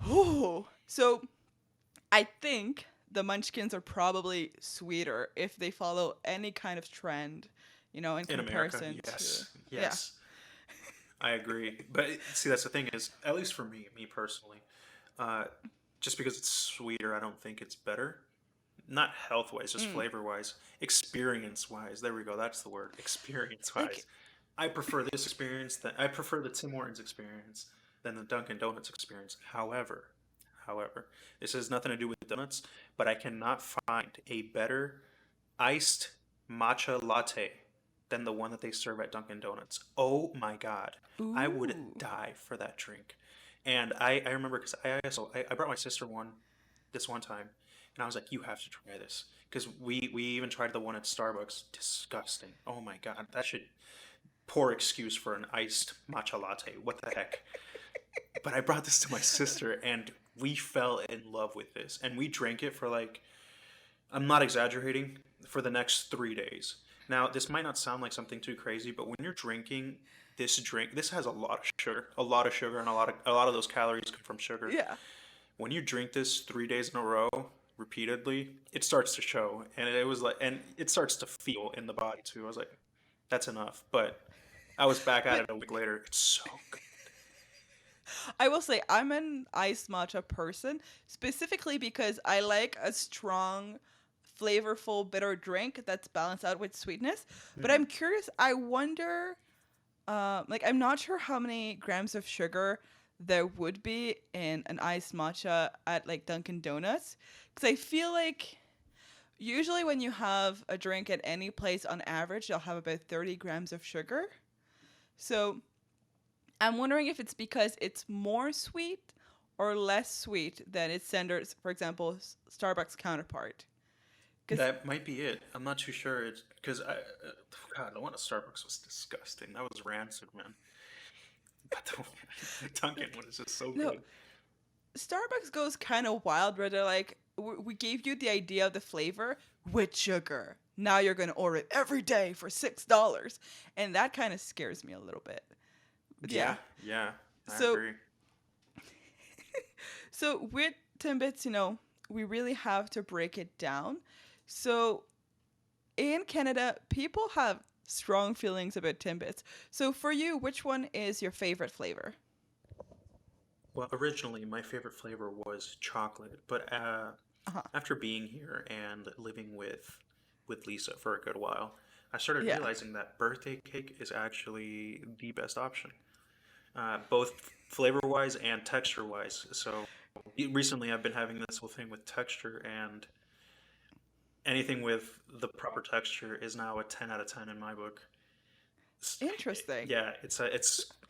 Whew. So I think the Munchkins are probably sweeter if they follow any kind of trend, in In America, comparison to. yes, Yeah. yes, I agree. But see, that's the thing is, at least for me personally, uh, just because it's sweeter, I don't think it's better. Not health wise, just Mm. flavor wise, experience wise. There we go. That's the word. Experience Like, wise, I prefer the Tim Hortons experience than the Dunkin' Donuts experience. However, this has nothing to do with donuts, but I cannot find a better iced matcha latte than the one that they serve at Dunkin' Donuts. Oh my God. I would ooh. die for that drink. And I remember because I brought my sister one this one time, and I was like, you have to try this. Because we even tried the one at Starbucks. Disgusting. Oh my God. That should poor excuse for an iced matcha latte. What the heck? But I brought this to my sister, and we fell in love with this. And we drank it for I'm not exaggerating, for the next 3 days. Now, this might not sound like something too crazy, but when you're drinking this drink, this has a lot of sugar, and a lot of those calories come from sugar. Yeah. When you drink this 3 days in a row, repeatedly, it starts to show, and it starts to feel in the body too. I was like, that's enough. But I was back at But it a week later. It's so good. I will say I'm an iced matcha person specifically because I like a strong, flavorful, bitter drink that's balanced out with sweetness. But Hmm. I'm curious, I wonder, like, I'm not sure how many grams of sugar there would be in an iced matcha at like Dunkin' Donuts. Because I feel like usually when you have a drink at any place on average, they'll have about 30 grams of sugar. So I'm wondering if it's because it's more sweet or less sweet than its standards, for example, Starbucks counterpart. Because That might be it. I'm not too sure. It's because God, the one at Starbucks was disgusting. That was rancid, man. But the Dunkin' one is just so no, good. Starbucks goes kind of wild where they're like, we gave you the idea of the flavor with sugar. Now you're going to order it every day for $6. And that kind of scares me a little bit. But Yeah, yeah. yeah, I So, agree. so with Timbits, we really have to break it down. So in Canada, people have strong feelings about Timbits. So for you, which one is your favorite flavor? Well, originally my favorite flavor was chocolate, but Uh-huh. after being here and living with Lisa for a good while, I started Yeah. realizing that birthday cake is actually the best option, both flavor-wise and texture-wise. So recently, I've been having this whole thing with texture, and anything with the proper texture is now a 10 out of 10 in my book. It's- Interesting. yeah, it's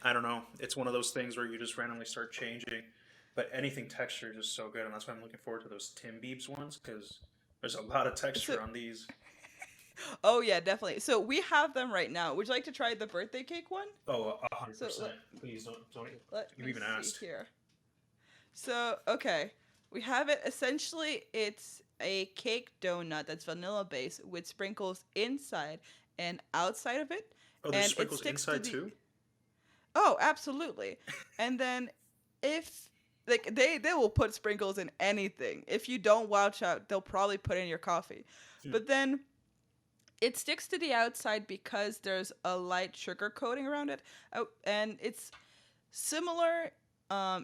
I don't know. It's one of those things where you just randomly start changing, but anything texture is just so good, and that's why I'm looking forward to those Timbiebs ones because there's a lot of So, texture on these. oh yeah, definitely. So we have them right now. Would you like to try the birthday cake one? Oh, a hundred So percent. Please don't. let You me even see asked. here. So, okay. We have it. Essentially, it's a cake donut that's vanilla based with sprinkles inside and outside of it. Oh, there's And it sprinkles sticks to inside the. too. Oh, absolutely. And then if. Like they will put sprinkles in anything. If you don't watch out, they'll probably put it in your coffee. Hmm. But then it sticks to the outside because there's a light sugar coating around it. Oh, and it's similar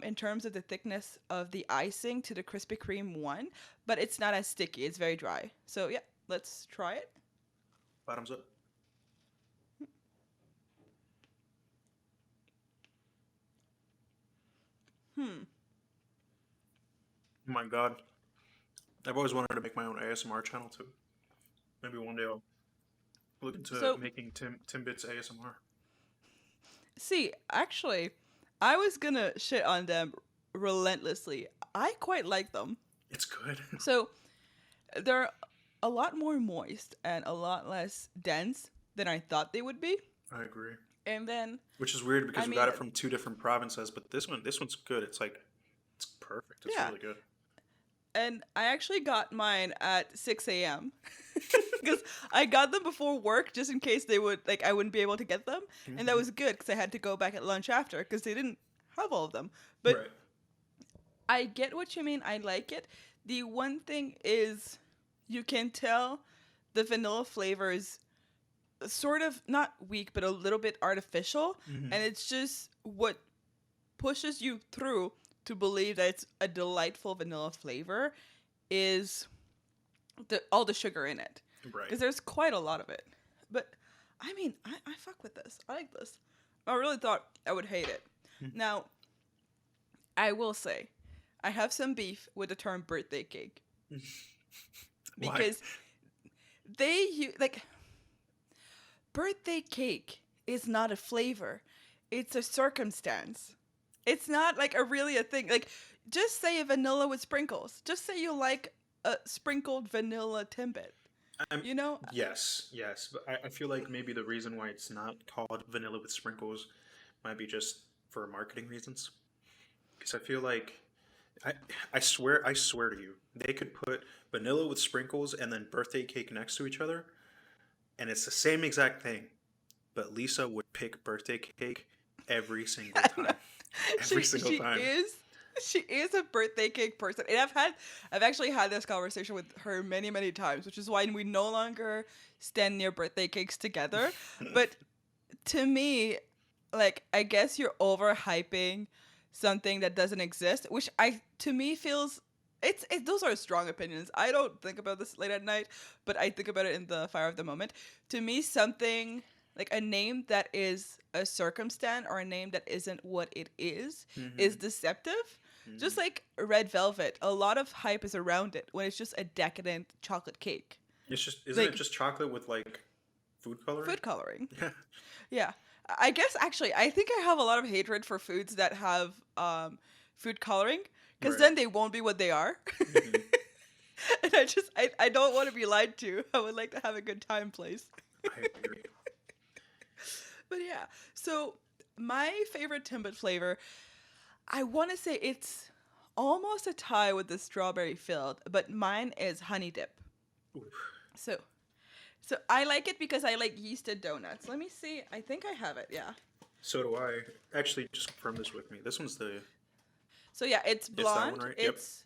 in terms of the thickness of the icing to the Krispy Kreme one, but it's not as sticky. It's very dry. So yeah, let's try it. Bottoms up. Hmm. Oh my God, I've always wanted to make my own ASMR channel too. Maybe one day I'll look into So making Timbits ASMR. see, actually, I was gonna shit on them relentlessly. I quite like them. It's good. So they're a lot more moist and a lot less dense than I thought they would be. I agree. And then, Which is weird I because we got mean, it from two different provinces, but this one's good. It's like it's perfect. It's yeah. really good. And I actually got mine at 6 a.m. because I got them before work just in case they would I wouldn't be able to get them, and that Hmm. was good because I had to go back at lunch after because they didn't have all of them. But Right. I get what you mean. I like it. The one thing is, you can tell the vanilla flavor is sort of not weak, but a little bit artificial, Hmm. and it's just what pushes you through to believe that it's a delightful vanilla flavor is all the sugar in it, Right. because there's quite a lot of it. But I mean, I fuck with this. I like this. I really thought I would hate it. Now, I will say, I have some beef with the term birthday cake Why? because birthday cake is not a flavor; it's a circumstance. It's not like a thing. Like, just say a vanilla with sprinkles. Just say you like a sprinkled vanilla Timbit. I'm, You know? yes, but I feel like maybe the reason why it's not called vanilla with sprinkles might be just for marketing reasons. Because I feel like I I swear to you, they could put vanilla with sprinkles and then birthday cake next to each other, and it's the same exact thing. But Lisa would pick birthday cake every single I know. time. Every She single she time. is she is a birthday cake person, and I've actually had this conversation with her many many times, which is why we no longer stand near birthday cakes together. But to me, like, I guess you're overhyping something that doesn't exist, which I to me feels those are strong opinions. I don't think about this late at night, but I think about it in the fire of the moment. To me, something like a name that is a circumstance or a name that isn't what it is Hmm. deceptive. Just Hmm. like red velvet, a lot of hype is around it when it's just a decadent chocolate cake. It's just isn't it Like just chocolate with like food coloring? food coloring. Yeah. Yeah. I guess actually, I think I have a lot of hatred for foods that have food coloring, because Right. then they won't be what they are. Hmm. And I don't want to be lied to. I would like to have a good time, please. I agree. But yeah, so my favorite Timbit flavor, I want to say it's almost a tie with the strawberry filled, but mine is honey dip. Oof. So, so I like it because I like yeasted donuts. Let me see. I think I have it. Yeah. So do I. Actually, just confirm this with me. This one's the. So yeah, it's It's that one, blonde. right? Yep. It's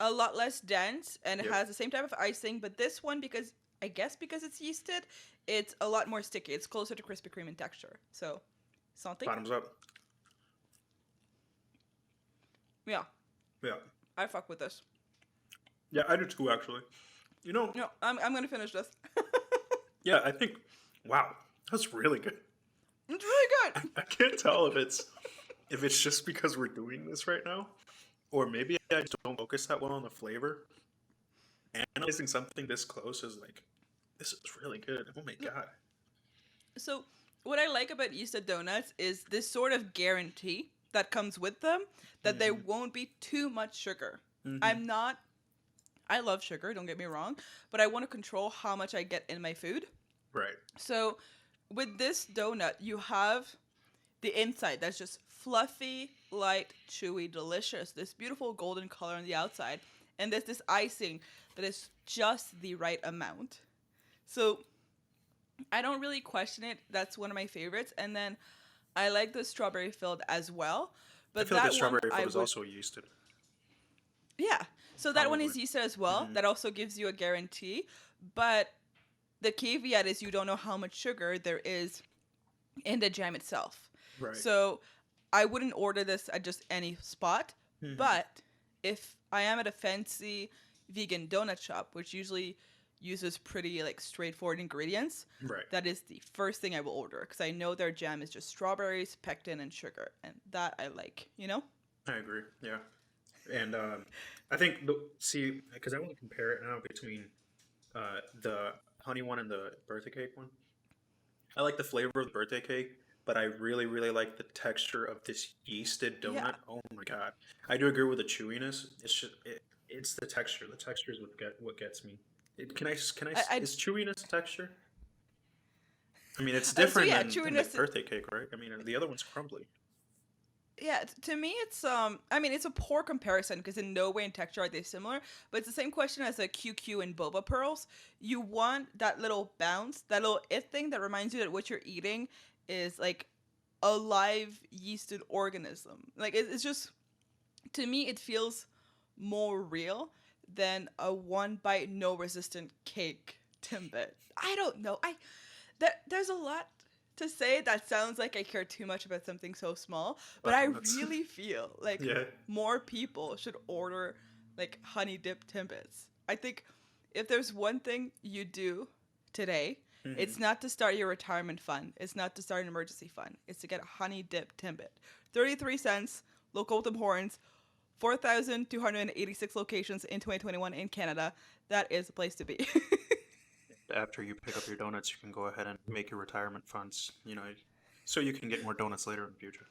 a lot less dense and it Yep. has the same type of icing, but this one, because I guess because it's yeasted, it's a lot more sticky. It's closer to Krispy Kreme in texture. So, something. Bottoms up. Yeah, Yeah. I fuck with this. Yeah, I do too, actually. You know, No, I'm gonna finish this. yeah, I think. Wow, that's really good. It's really good. I can't tell if it's just because we're doing this right now, or maybe I just don't focus that well on the flavor. Analyzing something this close is like, this is really good. Oh my god. So, what I like about yeasted donuts is this sort of guarantee that comes with them that there Hmm. won't be too much sugar. Hmm. I'm not, I love sugar, don't get me wrong, but I want to control how much I get in my food. Right. So, with this donut, you have the inside that's just fluffy, light, chewy, delicious. This beautiful golden color on the outside. And there's this icing that is just the right amount. So, I don't really question it. That's one of my favorites. And then I like the strawberry filled as well. I But feel like the that one strawberry I field is would, also yeasted, yeah. So that one probably. is yeasted as well. Hmm. That also gives you a guarantee. But the caveat is you don't know how much sugar there is in the jam itself. Right. So I wouldn't order this at just any spot. Hmm. But if I am at a fancy vegan donut shop, which usually uses pretty like straightforward ingredients, Right. that is the first thing I will order because I know their jam is just strawberries, pectin, and sugar, and that I like. You know? I agree. Yeah. And I think see because I want to compare it now between the honey one and the birthday cake one. I like the flavor of the birthday cake, but I really, really like the texture of this yeasted Yeah. donut. Oh my god! I do agree with the chewiness. It's the texture. The texture is what gets me. I Is chewiness a texture? I mean, it's so different yeah, than the chewiness. birthday cake, right? I mean, the other one's crumbly. Yeah, to me it's I mean it's a poor comparison because in no way in texture are they similar, but it's the same question as a QQ and boba pearls. You want that little bounce, that little it thing that reminds you that what you're eating is like a live yeasted organism. Like it's just, to me it feels more real than a one bite no resistant cake Timbit. I don't know. There's a lot to say that sounds like I care too much about something so small, but I That's really feel like yeah. more people should order like honey dip Timbits. I think if there's one thing you do today, Hmm. it's not to start your retirement fund. It's not to start an emergency fund. It's to get a honey dip Timbit. 33 cents, local Tim Hortons, 4,286 locations in 2021 in Canada. That is a place to be. After you pick up your donuts, you can go ahead and make your retirement funds. So you can get more donuts later in the future.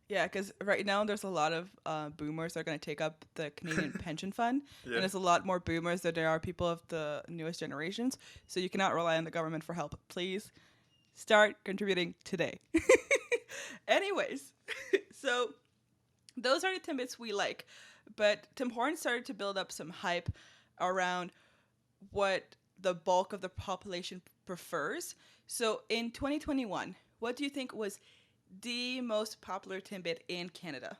Yeah, because right now there's a lot of boomers that are going to take up the Canadian pension fund, Yeah, and there's a lot more boomers than there are people of the newest generations. So you cannot rely on the government for help. Please start contributing today. Anyways, so those are the Timbits we like, but Tim Hortons started to build up some hype around what the bulk of the population prefers. So in 2021, what do you think was the most popular Timbit in Canada?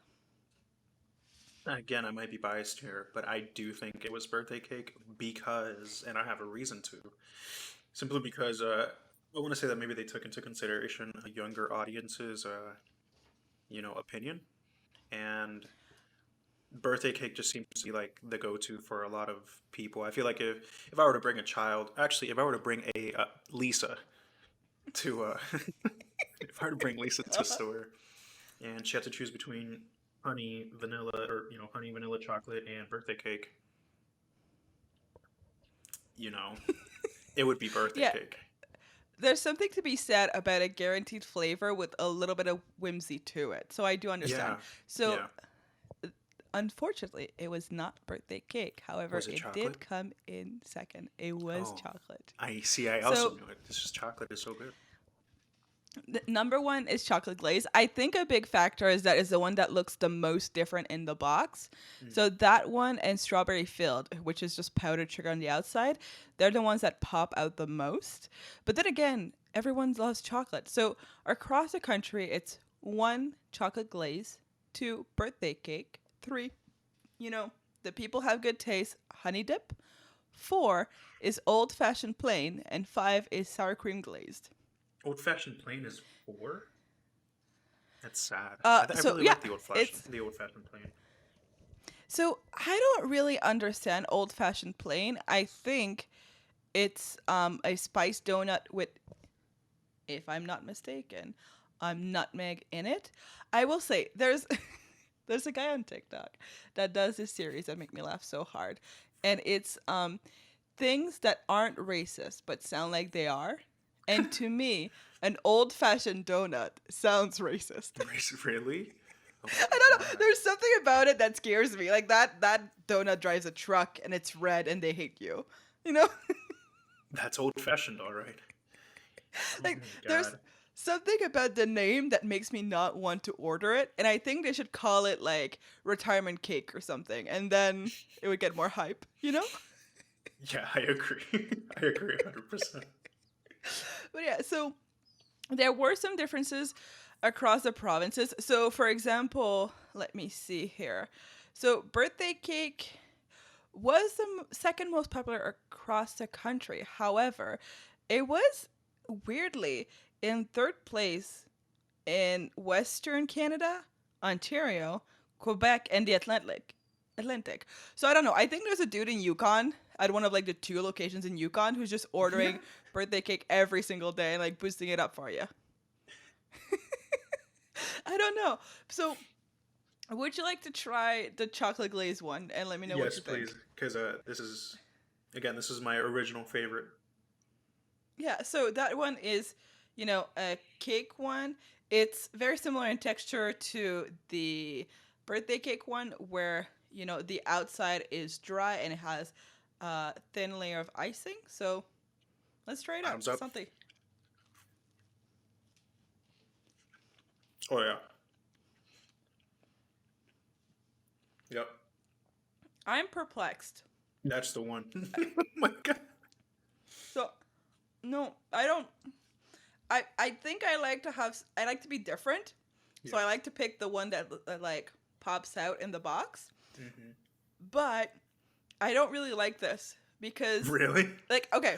again, I might be biased here, but I do think it was birthday cake because, and I have a reason to, simply because I want to say that maybe they took into consideration a younger audience's, opinion, and birthday cake just seems to be like the go-to for a lot of people. I feel like if I were to bring a child, actually, if I were to bring a Lisa to if I were to bring Lisa to a store and she had to choose between honey vanilla or honey vanilla chocolate and birthday cake, you know, it would be birthday Yeah, cake. there's something to be said about a guaranteed flavor with a little bit of whimsy to it. So I do understand. Yeah, So yeah. unfortunately, it was not birthday cake. However, Was it it chocolate? did come in second. It was Oh, chocolate. I see. I also So knew it. This just chocolate is so good. number one is chocolate glaze. I think a big factor is that is the one that looks the most different in the box. Mm. So that one and strawberry filled, which is just powdered sugar on the outside, they're the ones that pop out the most. But then again, everyone loves chocolate. So across the country, it's one, chocolate glaze, two, birthday cake, three, you know, the people have good taste, honey dip, four is old fashioned plain, and five is sour cream glazed. Old fashioned plain is four. That's sad. I So really yeah, like the it's old fashioned plain. so I don't really understand old fashioned plain. I think it's a spiced donut with, if I'm not mistaken, nutmeg in it. I will say there's a guy on TikTok that does this series that make me laugh so hard, and it's things that aren't racist but sound like they are. And to me, an old fashioned donut sounds racist. Really? Oh I my don't know. god. There's something about it that scares me. Like that donut drives a truck and it's red and they hate you. You know? That's old fashioned, all right. Oh Like my there's god. something about the name that makes me not want to order it. And I think they should call it like retirement cake or something. And then it would get more hype, you know? Yeah, I agree. I agree 100%. But yeah, so there were some differences across the provinces. So, for example, let me see here. So, birthday cake was the second most popular across the country. However, it was weirdly in third place in Western Canada, Ontario, Quebec, and the Atlantic. Atlantic. So I don't know. I think there's a dude in Yukon at one of like the two locations in Yukon who's just ordering birthday cake every single day and like boosting it up for you. I don't know. So would you like to try the chocolate glaze one and let me know what Yes, you please, think? because this is again, this is my original favorite. Yeah, so that one is, a cake one. It's very similar in texture to the birthday cake one, where, the outside is dry and it has a thin layer of icing. So let's try it out. Bottoms up. Something. Oh yeah. Yep. I'm perplexed. That's the one. Oh my god. So, no, I don't. I think I like to be different. So Yeah. I like to pick the one that like pops out in the box. Hmm. But I don't really like this because, Really? like, okay,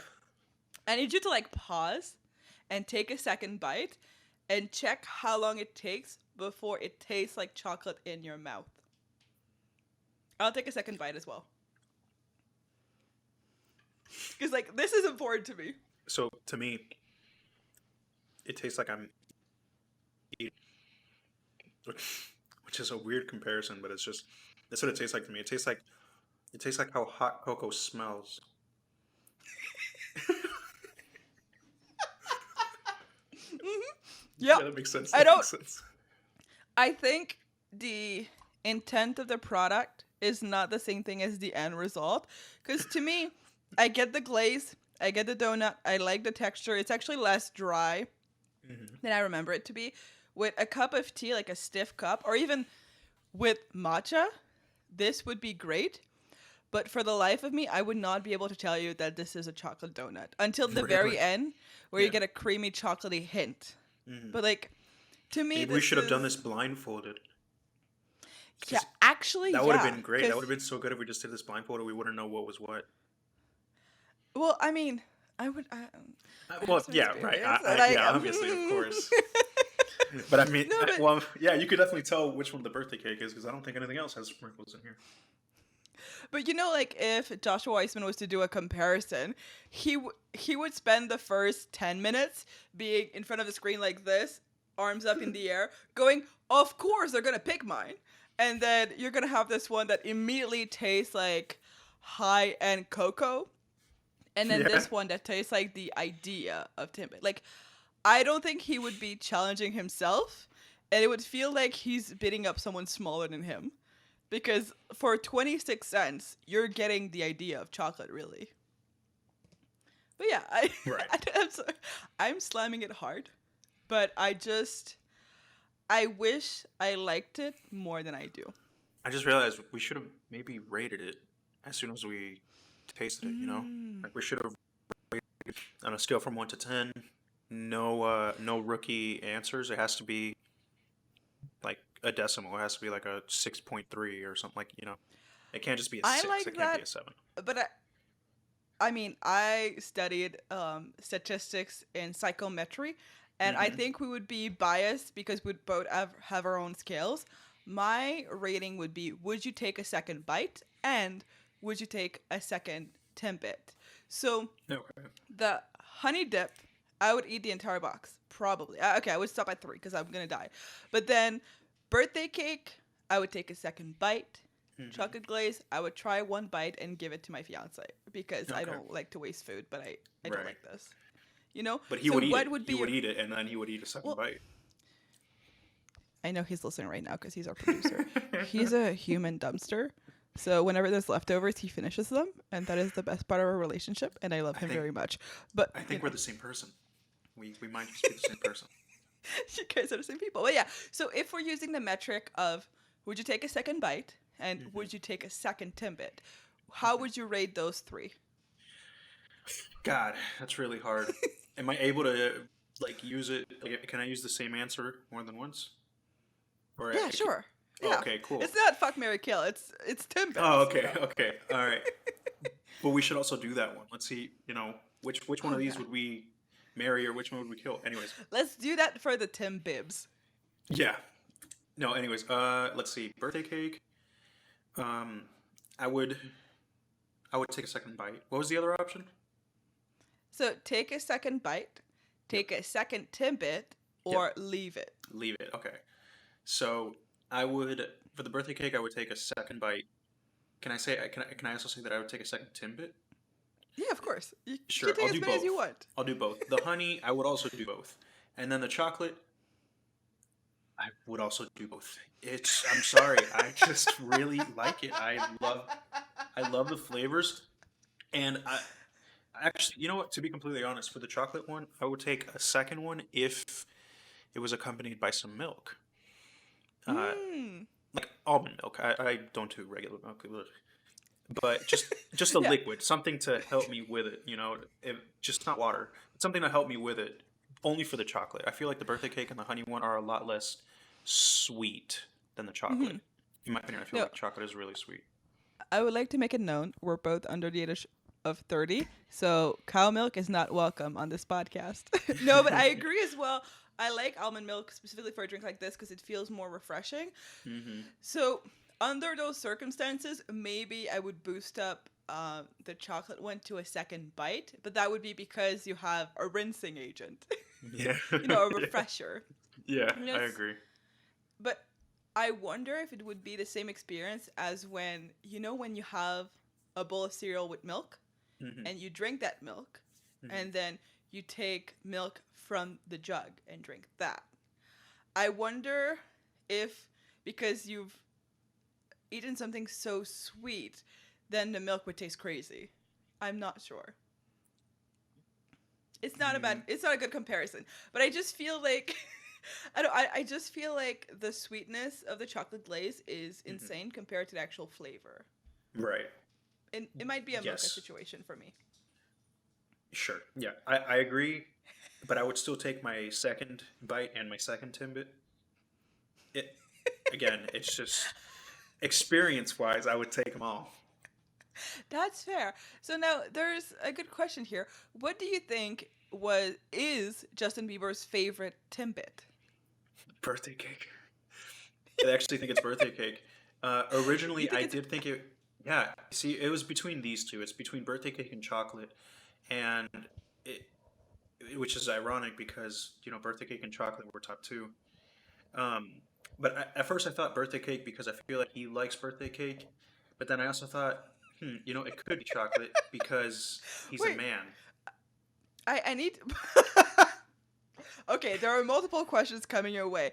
I need you to like pause and take a second bite and check how long it takes before it tastes like chocolate in your mouth. I'll take a second bite as well. Because, like, this is important to me. So to me, it tastes like I'm eating, which is a weird comparison, but it's just that's what it tastes like to me. It tastes like how hot cocoa smells. Yep. Yeah, that makes sense. I That don't. makes sense. I think the intent of the product is not the same thing as the end result. Because to me, I get the glaze, I get the donut, I like the texture. It's actually less dry Hmm. than I remember it to be. With a cup of tea, like a stiff cup, or even with matcha, this would be great. But for the life of me, I would not be able to tell you that this is a chocolate donut until the Really? very end, where you Yeah. get a creamy chocolatey hint. Hmm. But like, to me, Maybe we this should have done is this blindfolded. yeah, Because actually, that would have yeah, been great. That would because have been so good if we just did this blindfolded. We wouldn't know what was what. well, I mean, I have Well, some yeah, right. experience, and like, Yeah, obviously, of course. But I mean, no, but well, yeah, you could definitely tell which one the birthday cake is because I don't think anything else has sprinkles in here. like if Joshua Weissman was to do a comparison, he would spend the first 10 minutes being in front of the screen like this, arms up in the air, going, "Of course they're gonna pick mine," and then you're gonna have this one that immediately tastes like high end cocoa, and then Yeah. this one that tastes like the idea of Timbit. Like, I don't think he would be challenging himself, and it would feel like he's beating up someone smaller than him. Because for 26 cents, you're getting the idea of chocolate, really. But yeah, Right. I'm, sorry, I'm slamming it hard, but I wish I liked it more than I do. I just realized we should have maybe rated it as soon as we tasted it. Mm. Like we should have on a scale from 1 to 10. No, no rookie answers. It has to be like a decimal. It has to be like a 6.3 or something. Like it can't just be a I 6. It like can't be that, a 7. but I mean, I studied statistics and psychometry, and I Mm-hmm. think we would be biased because we'd both have our own scales. My rating would be: would you take a second bite, and would you take a second Timbit? So Okay. the honey dip, I would eat the entire box, probably. Okay, I would stop at 3 because I'm gonna die. But then birthday cake, I would take a second bite. Mm-hmm. Chocolate glaze, I would try one bite and give it to my fiance because I Okay. don't like to waste food, but I don't Right. like this. You know? But he So would eat what it. would He be would your. eat it, and then he would eat a second Well, bite. I know he's listening right now because he's our producer. He's a human dumpster. So whenever there's leftovers, he finishes them, and that is the best part of our relationship, and I love I him think very much. But I you think we're know, the same person. We might just be the same person. you guys are the same people. But yeah, so if we're using the metric of would you take a second bite and Mm-hmm. would you take a second Timbit, how would you rate those three? God, that's really hard. Am I able to like use it? Like, can I use the same answer more than once? Or Yeah, sure. oh, Yeah. okay, cool. It's not fuck Mary Kill. It's Oh, Timbits, you okay, know. okay, all right. But we should also do that one. Let's see, which one Oh of these yeah. would we marry or which one would we kill? Anyways, Let's do that for the Timbibs. yeah. No, anyways, let's see. Birthday cake. Um, I would I would take a second bite. What was the other option? So take a second bite, Yep. take a second Timbit, Yep. or leave it. Leave it. Okay. So I would for the birthday cake. I would take a second bite. Can I also say that I would take a second Timbit? Yeah, of course. You can Sure, I'll take as do many as both. you want. I'll do both. The honey, I would also do both. And then the chocolate, I would also do both. I'm sorry, I just really like it. I love the flavors. And actually, you know what? To be completely honest, for the chocolate one, I would take a second one if it was accompanied by some milk. Uh, Mm. like almond milk. I don't do regular milk. But just a Yeah. liquid, something to help me with it. Just not water, something to help me with it. Only for the chocolate. I feel like the birthday cake and the honey one are a lot less sweet than the chocolate. Hmm. In my opinion, I feel No, like chocolate is really sweet. I would like to make it known we're both under the age of 30, so cow milk is not welcome on this podcast. No, but I agree as well. I like almond milk specifically for a drink like this because it feels more refreshing. Hmm. So, under those circumstances, maybe I would boost up the chocolate one to a second bite, but that would be because you have a rinsing agent, Yeah. a Yeah. refresher. Yeah, You know, I it's- agree. but I wonder if it would be the same experience as when you have a bowl of cereal with milk Hmm. and you drink that milk Hmm. and then you take milk from the jug and drink that. I wonder if because you've eaten something so sweet, then the milk would taste crazy. I'm not sure. It's not a good comparison, but I just feel like I just feel like the sweetness of the chocolate glaze is Hmm. insane compared to the actual flavor. Right. And it might be a mocha Yes. situation for me. Sure. Yeah, I agree, but I would still take my second bite and my second Timbit. It again, it's just experience wise, I would take them all. That's fair. So now there's a good question here. What do you think is Justin Bieber's favorite Timbit? Birthday cake. I actually think it's birthday cake. You Originally, think I it's did think it. Yeah, see, it was between these two. It's between birthday cake and chocolate, and it, which is ironic because birthday cake and chocolate were top two. Um, but at first, I thought birthday cake because I feel like he likes birthday cake. But then I also thought It could be chocolate because he's a Wait, man. I need. Okay, there are multiple questions coming your way.